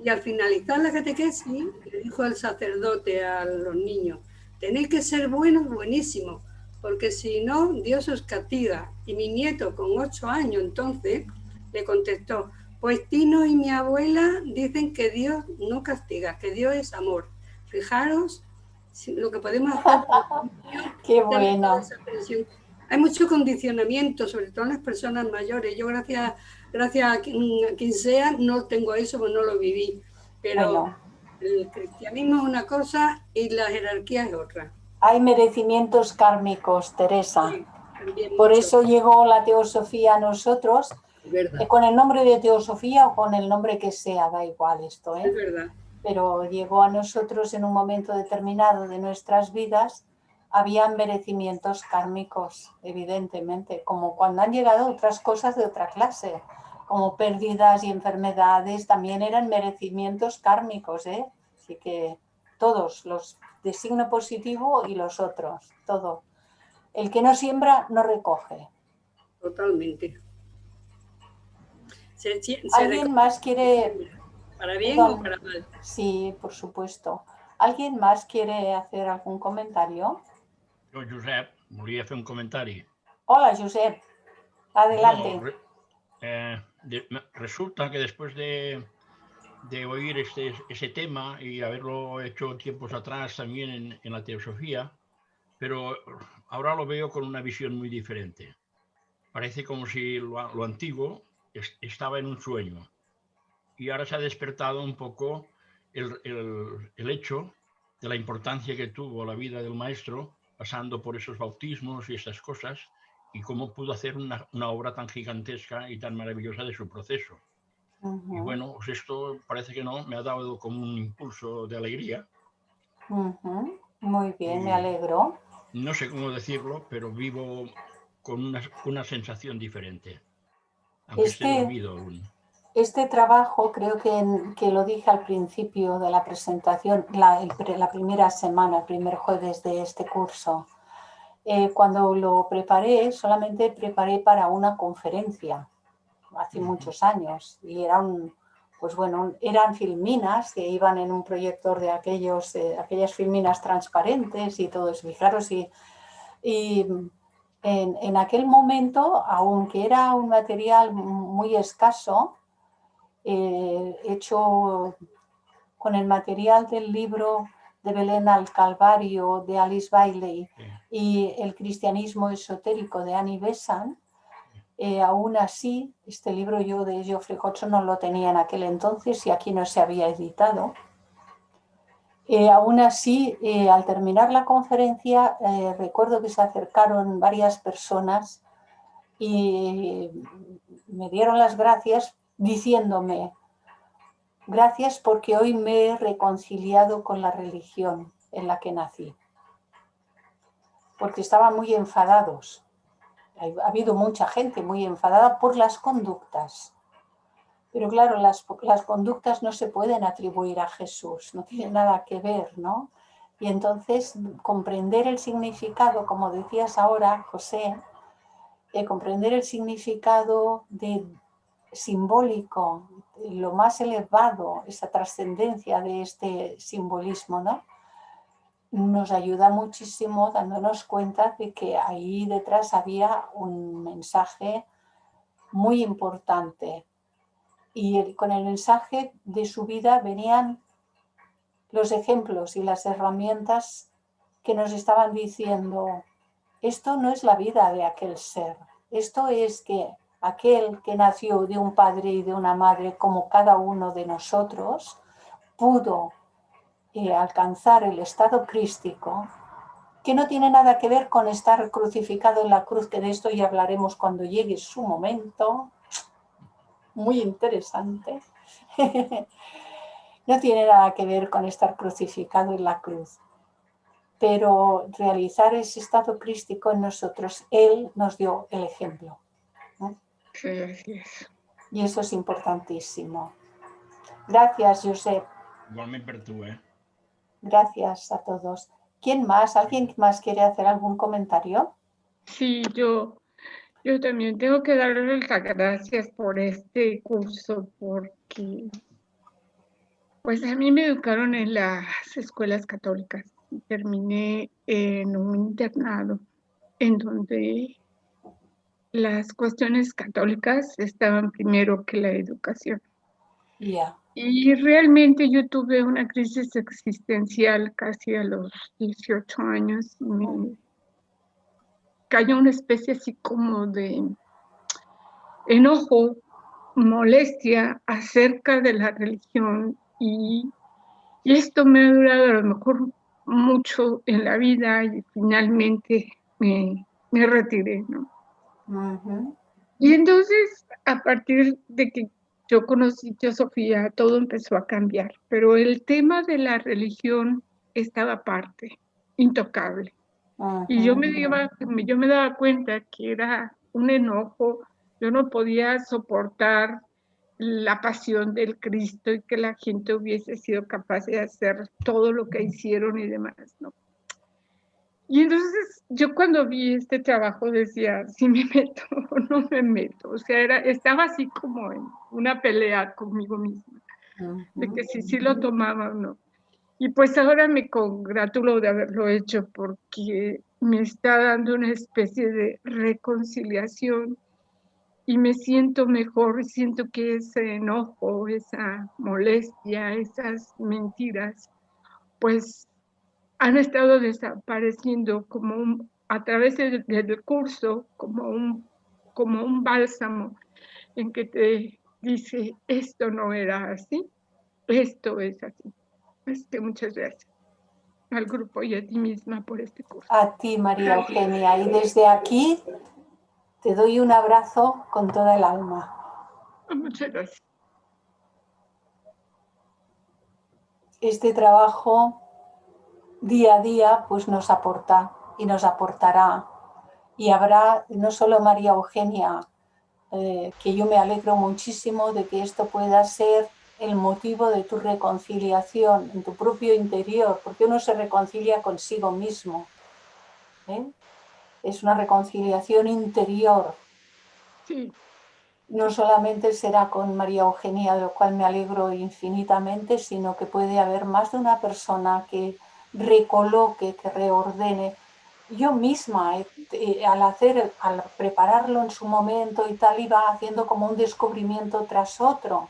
Y al finalizar la catequesis, le dijo el sacerdote a los niños: tenéis que ser buenos, buenísimos, porque si no, Dios os castiga. Y mi nieto, con 8 años entonces, le contestó: pues Tino y mi abuela dicen que Dios no castiga, que Dios es amor. Fijaros lo que podemos hacer. Qué bueno. Hay mucho condicionamiento, sobre todo en las personas mayores. Yo, gracias a quien sea, no tengo eso, pues no lo viví. Pero bueno, el cristianismo es una cosa y la jerarquía es otra. Hay merecimientos kármicos, Teresa. Sí, por eso llegó la teosofía a nosotros, con el nombre de teosofía o con el nombre que sea, da igual esto, ¿eh? Es verdad. Pero llegó a nosotros en un momento determinado de nuestras vidas. Habían merecimientos kármicos, evidentemente, como cuando han llegado otras cosas de otra clase, como pérdidas y enfermedades, también eran merecimientos kármicos, ¿eh? Así que todos, los de signo positivo y los otros, todo. El que no siembra, no recoge. Totalmente. ¿Alguien más quiere...? ¿Para bien Perdón. o para mal? Sí, por supuesto. ¿Alguien más quiere hacer algún comentario? Jo, Josep, volia fer un comentari. Hola, Josep. Adelante. Resulta que después de oír ese tema y haberlo hecho tiempos atrás también en la teosofía, pero ahora lo veo con una visión muy diferente. Parece como si lo antiguo estaba en un sueño y ahora se ha despertado un poco el hecho de la importancia que tuvo la vida del maestro pasando por esos bautismos y estas cosas, y cómo pudo hacer una obra tan gigantesca y tan maravillosa de su proceso. Y bueno, pues esto parece que no, me ha dado como un impulso de alegría. Muy bien, me alegro. No sé cómo decirlo, pero vivo con una sensación diferente, aunque esté dormido aún. Este trabajo, creo que lo dije al principio de la presentación, la primera semana, el primer jueves de este curso. Cuando lo preparé, solamente preparé para una conferencia, hace muchos años, y eran filminas que iban en un proyector de aquellas filminas transparentes y todo eso. Fijaros, y en aquel momento, aunque era un material muy escaso, hecho con el material del libro de Belén al Calvario de Alice Bailey y el cristianismo esotérico de Annie Besant, aún así, este libro yo de Geoffrey Hodgson no lo tenía en aquel entonces y aquí no se había editado. Aún así, al terminar la conferencia, recuerdo que se acercaron varias personas y me dieron las gracias diciéndome: gracias porque hoy me he reconciliado con la religión en la que nací. Porque estaban muy enfadados. Ha habido mucha gente muy enfadada por las conductas. Pero claro, las conductas no se pueden atribuir a Jesús, no tiene nada que ver, ¿no? Y entonces comprender el significado, como decías ahora, José, comprender el significado simbólico, lo más elevado, esa trascendencia de este simbolismo, ¿no? Nos ayuda muchísimo dándonos cuenta de que ahí detrás había un mensaje muy importante. Y con el mensaje de su vida venían los ejemplos y las herramientas que nos estaban diciendo, esto no es la vida de aquel ser, esto es que aquel que nació de un padre y de una madre como cada uno de nosotros, pudo alcanzar el estado crístico, que no tiene nada que ver con estar crucificado en la cruz, que de esto ya hablaremos cuando llegue su momento, muy interesante. No tiene nada que ver con estar crucificado en la cruz, pero realizar ese estado crístico en nosotros, Él nos dio el ejemplo, ¿no? Sí, así es. Y eso es importantísimo. Gracias, Josep. Igualmente per tú, Gracias a todos. ¿Quién más? ¿Alguien más quiere hacer algún comentario? Sí, yo también tengo que darles las gracias por este curso, porque pues a mí me educaron en las escuelas católicas. Terminé en un internado en donde las cuestiones católicas estaban primero que la educación. Yeah. Y realmente yo tuve una crisis existencial casi a los 18 años. Me cayó una especie así como de enojo, molestia acerca de la religión y esto me ha durado a lo mejor mucho en la vida y finalmente me retiré, ¿no? Uh-huh. Y entonces, a partir de que yo conocí Teosofía, todo empezó a cambiar, pero el tema de la religión estaba aparte, intocable. Uh-huh. Y yo me daba cuenta que era un enojo, yo no podía soportar la pasión del Cristo y que la gente hubiese sido capaz de hacer todo lo que hicieron y demás, ¿no? Y entonces yo cuando vi este trabajo decía, si me meto o no me meto, o sea, estaba así como en una pelea conmigo misma, de que si lo tomaba o no. Y pues ahora me congratulo de haberlo hecho porque me está dando una especie de reconciliación y me siento mejor y siento que ese enojo, esa molestia, esas mentiras, pues han estado desapareciendo como a través del curso, como un bálsamo en que te dice, esto no era así, esto es así. Muchas gracias al grupo y a ti misma por este curso. A ti, María Eugenia, y desde aquí te doy un abrazo con toda el alma. Muchas gracias. Este trabajo día a día pues nos aporta y nos aportará. Y habrá no solo María Eugenia, que yo me alegro muchísimo de que esto pueda ser el motivo de tu reconciliación en tu propio interior, porque uno se reconcilia consigo mismo, ¿eh? Es una reconciliación interior. Sí. No solamente será con María Eugenia, de lo cual me alegro infinitamente, sino que puede haber más de una persona que recoloque, que reordene. Yo misma, al prepararlo en su momento y tal, iba haciendo como un descubrimiento tras otro.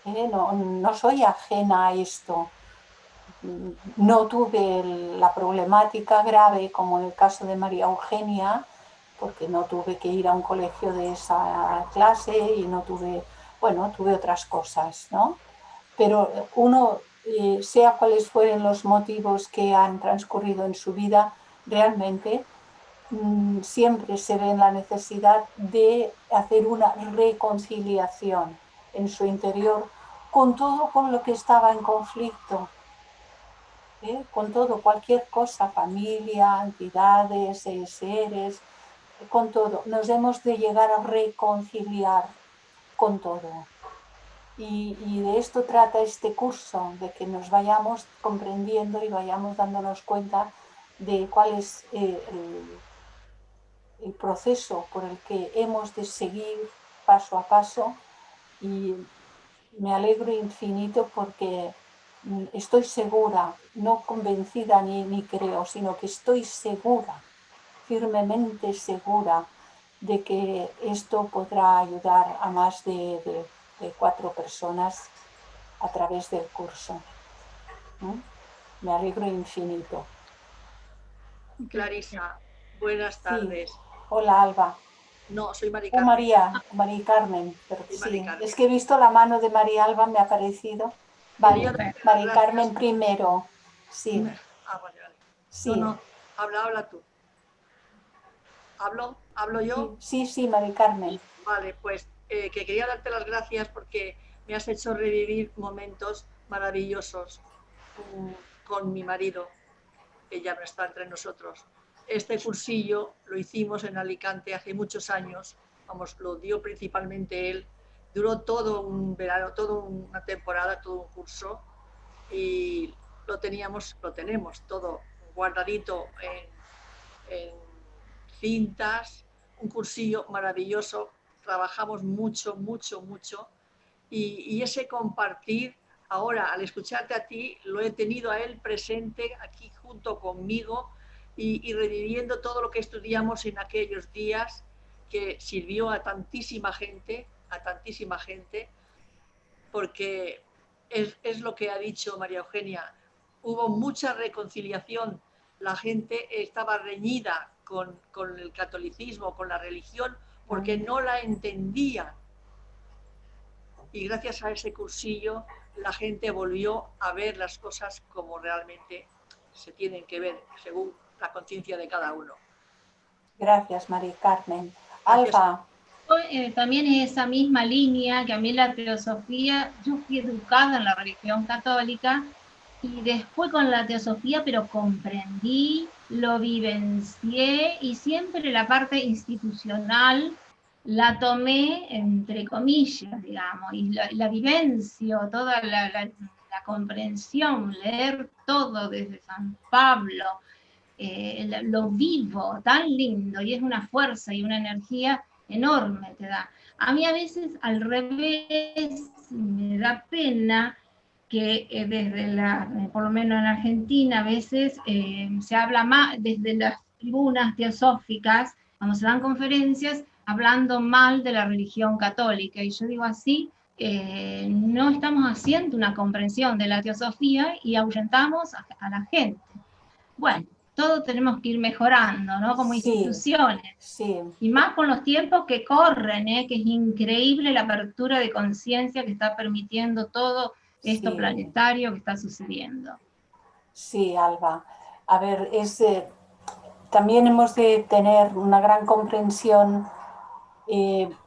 No soy ajena a esto. No tuve la problemática grave como en el caso de María Eugenia, porque no tuve que ir a un colegio de esa clase y no tuve, tuve otras cosas, ¿no? Pero uno, sea cuáles fueren los motivos que han transcurrido en su vida, realmente siempre se ve en la necesidad de hacer una reconciliación en su interior con todo con lo que estaba en conflicto. Con todo, cualquier cosa, familia, entidades, seres, con todo. Nos hemos de llegar a reconciliar con todo. Y de esto trata este curso, de que nos vayamos comprendiendo y vayamos dándonos cuenta de cuál es el proceso por el que hemos de seguir paso a paso. Y me alegro infinito porque estoy segura, no convencida ni creo, sino que estoy segura, firmemente segura, de que esto podrá ayudar a más de 4 personas a través del curso. Me alegro infinito. Clarisa, buenas tardes. Hola, Alba. No, soy Mari O Carmen. María Carmen, pero Sí, sí, Mari Carmen. es que he visto la mano de María Alba, me ha parecido. Vale, Quería darte las María gracias. Carmen primero, sí, Vale. sí. No, habla tú. ¿Hablo yo? Sí, María Carmen. Vale, pues que quería darte las gracias porque me has hecho revivir momentos maravillosos con mi marido, que ya no está entre nosotros. Este cursillo lo hicimos en Alicante hace muchos años, vamos, lo dio principalmente él, duró todo un verano, toda una temporada, todo un curso, y lo tenemos todo guardadito en cintas, un cursillo maravilloso, trabajamos mucho, y ese compartir, ahora al escucharte a ti, lo he tenido a él presente aquí junto conmigo y reviviendo todo lo que estudiamos en aquellos días, que sirvió a tantísima gente, porque es lo que ha dicho María Eugenia, hubo mucha reconciliación, la gente estaba reñida con el catolicismo, con la religión, porque no la entendía. Y gracias a ese cursillo la gente volvió a ver las cosas como realmente se tienen que ver, según la conciencia de cada uno. Gracias, María Carmen. Alba. También es esa misma línea que a mí la teosofía, yo fui educada en la religión católica y después con la teosofía, pero comprendí, lo vivencié y siempre la parte institucional la tomé entre comillas, digamos, y la vivencio, toda la comprensión, leer todo desde San Pablo, lo vivo, tan lindo, y es una fuerza y una energía enorme te da. A mí a veces al revés me da pena que desde por lo menos en Argentina, a veces se habla más desde las tribunas teosóficas, cuando se dan conferencias, hablando mal de la religión católica. Y yo digo así, no estamos haciendo una comprensión de la teosofía y ahuyentamos a la gente. Bueno, todo tenemos que ir mejorando, ¿no? Como instituciones. Sí. Y más con los tiempos que corren, que es increíble la apertura de conciencia que está permitiendo todo esto planetario que está sucediendo. Sí, Alba. A ver, también hemos de tener una gran comprensión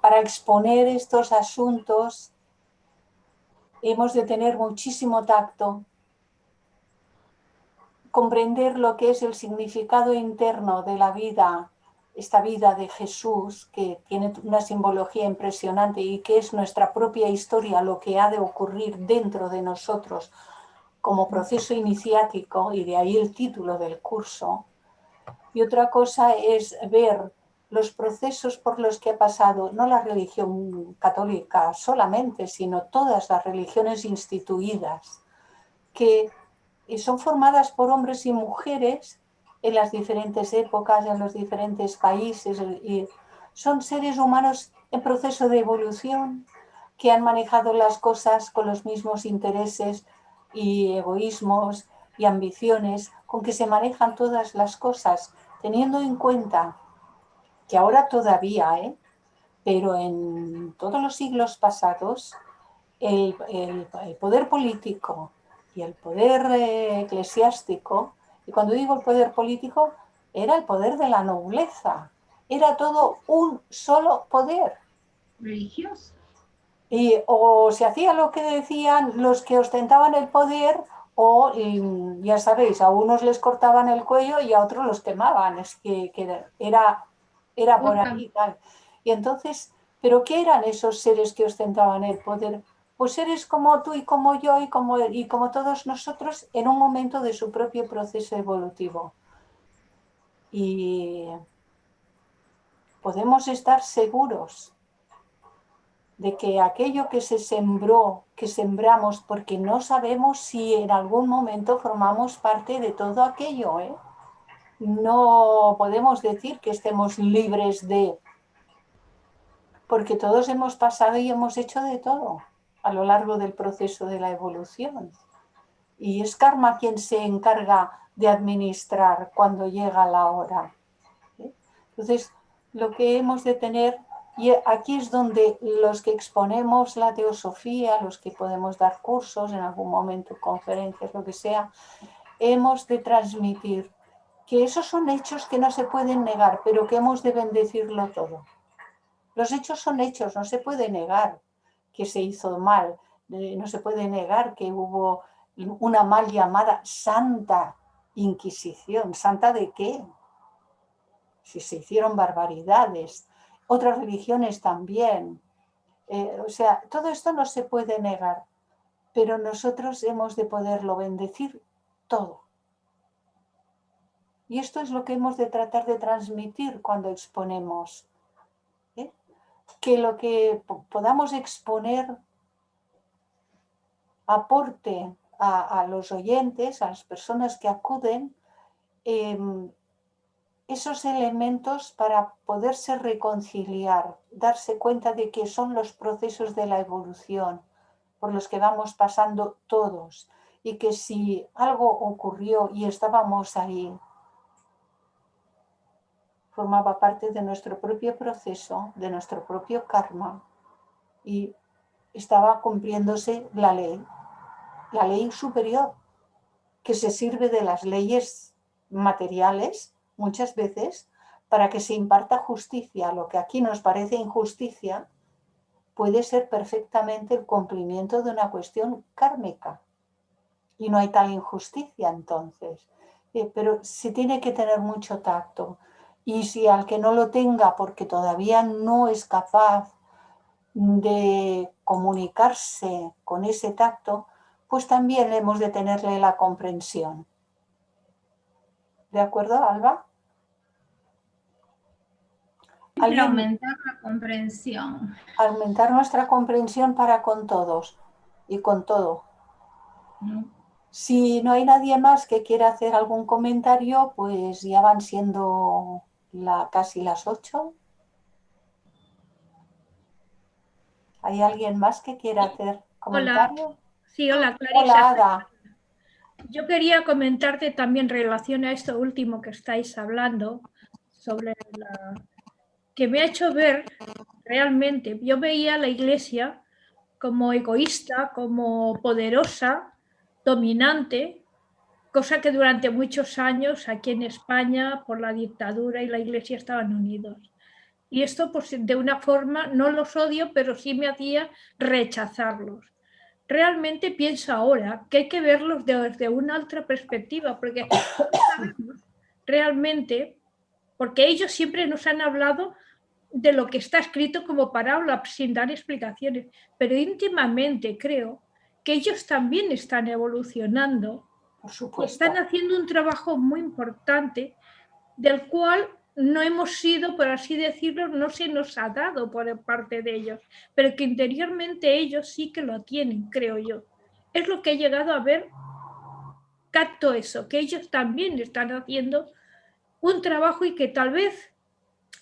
para exponer estos asuntos. Hemos de tener muchísimo tacto, comprender lo que es el significado interno de la vida, esta vida de Jesús, que tiene una simbología impresionante y que es nuestra propia historia, lo que ha de ocurrir dentro de nosotros como proceso iniciático, y de ahí el título del curso. Y otra cosa es ver los procesos por los que ha pasado, no la religión católica solamente, sino todas las religiones instituidas, que son formadas por hombres y mujeres en las diferentes épocas, en los diferentes países, y son seres humanos en proceso de evolución que han manejado las cosas con los mismos intereses y egoísmos y ambiciones con que se manejan todas las cosas, teniendo en cuenta que ahora todavía, pero en todos los siglos pasados, el poder político y el poder eclesiástico, y cuando digo el poder político, era el poder de la nobleza, era todo un solo poder. Religioso. O se hacía lo que decían los que ostentaban el poder, o ya sabéis, a unos les cortaban el cuello y a otros los quemaban, es que era por ahí. Y entonces, ¿pero qué eran esos seres que ostentaban el poder? Pues seres como tú y como yo y como todos nosotros en un momento de su propio proceso evolutivo. Y podemos estar seguros de que aquello que se sembró, que sembramos, porque no sabemos si en algún momento formamos parte de todo aquello, No podemos decir que estemos libres de, porque todos hemos pasado y hemos hecho de todo a lo largo del proceso de la evolución. y es karma quien se encarga de administrar cuando llega la hora. Entonces, lo que hemos de tener, y aquí es donde los que exponemos la teosofía, los que podemos dar cursos, en algún momento conferencias, lo que sea, hemos de transmitir que esos son hechos que no se pueden negar, pero que hemos de bendecirlo todo. Los hechos son hechos, no se puede negar que se hizo mal, no se puede negar que hubo una mal llamada Santa Inquisición. ¿Santa de qué? Si se hicieron barbaridades, otras religiones también. O sea, todo esto no se puede negar, pero nosotros hemos de poderlo bendecir todo. Y esto es lo que hemos de tratar de transmitir cuando exponemos. Que lo que podamos exponer aporte a los oyentes, a las personas que acuden, esos elementos para poderse reconciliar, darse cuenta de que son los procesos de la evolución por los que vamos pasando todos y que si algo ocurrió y estábamos ahí, formaba parte de nuestro propio proceso, de nuestro propio karma y estaba cumpliéndose la ley superior, que se sirve de las leyes materiales muchas veces para que se imparta justicia. Lo que aquí nos parece injusticia puede ser perfectamente el cumplimiento de una cuestión kármica y no hay tal injusticia entonces. Pero se tiene que tener mucho tacto y si al que no lo tenga porque todavía no es capaz de comunicarse con ese tacto, pues también hemos de tenerle la comprensión. ¿De acuerdo, Alba? Para aumentar la comprensión. Aumentar nuestra comprensión para con todos y con todo. Si no hay nadie más que quiera hacer algún comentario, pues ya van siendo casi las 8. ¿Hay alguien más que quiera hacer comentario? Hola. Sí, hola, Clarisa. Hola, Ada. Yo quería comentarte también en relación a esto último que estáis hablando, sobre que me ha hecho ver realmente, yo veía a la Iglesia como egoísta, como poderosa, dominante, cosa que durante muchos años aquí en España, por la dictadura y la Iglesia estaban unidos. Y esto, pues, de una forma, no los odio, pero sí me hacía rechazarlos. Realmente pienso ahora que hay que verlos desde una otra perspectiva, porque sabemos realmente, porque ellos siempre nos han hablado de lo que está escrito como parábola, sin dar explicaciones, pero íntimamente creo que ellos también están evolucionando, por supuesto, están haciendo un trabajo muy importante, del cual no hemos sido, por así decirlo, no se nos ha dado por parte de ellos, pero que interiormente ellos sí que lo tienen, creo yo. Es lo que he llegado a ver, capto eso, que ellos también están haciendo un trabajo y que tal vez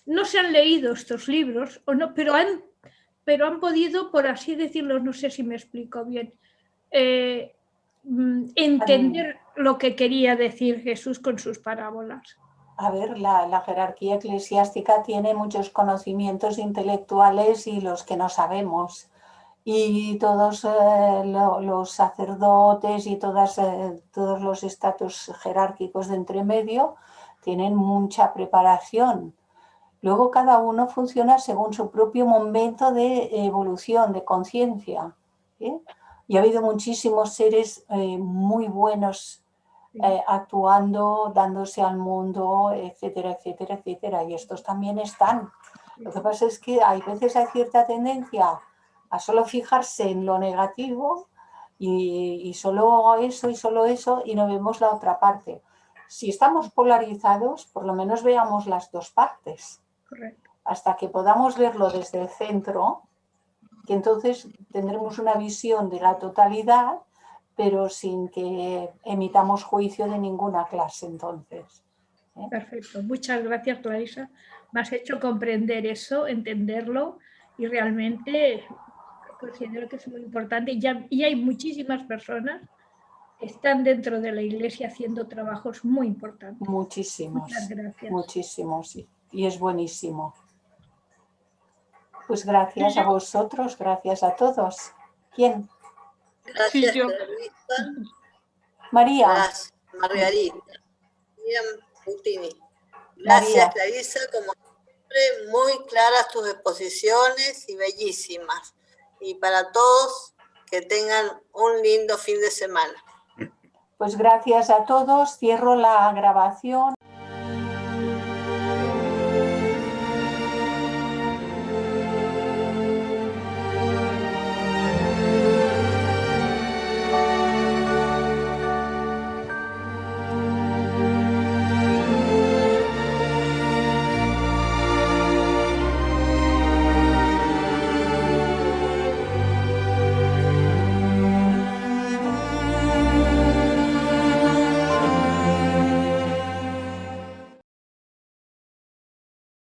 no se han leído estos libros, o no, pero han podido, por así decirlo, no sé si me explico bien, entender lo que quería decir Jesús con sus parábolas. A ver, la jerarquía eclesiástica tiene muchos conocimientos intelectuales y los que no sabemos. Y todos los sacerdotes y todos los estatus jerárquicos de entremedio tienen mucha preparación. Luego cada uno funciona según su propio momento de evolución, de conciencia. Y ha habido muchísimos seres muy buenos actuando, dándose al mundo, etcétera, etcétera, etcétera. Y estos también están. Lo que pasa es que hay veces hay cierta tendencia a solo fijarse en lo negativo y solo eso y no vemos la otra parte. Si estamos polarizados, por lo menos veamos las dos partes. Correcto. Hasta que podamos verlo desde el centro, que entonces tendremos una visión de la totalidad, pero sin que emitamos juicio de ninguna clase entonces. Perfecto, muchas gracias, Clarisa. Me has hecho comprender eso, entenderlo y realmente considero que es muy importante y hay muchísimas personas están dentro de la iglesia haciendo trabajos muy importantes. Muchísimos. Muchas gracias. Muchísimos. Y es buenísimo. Pues gracias a vosotros, gracias a todos. ¿Quién? Gracias, Sí, yo. Clarisa. María. Gracias, Margarita. Miriam Putini. Gracias, María. Clarisa, como siempre, muy claras tus exposiciones y bellísimas. Y para todos, que tengan un lindo fin de semana. Pues gracias a todos. Cierro la grabación.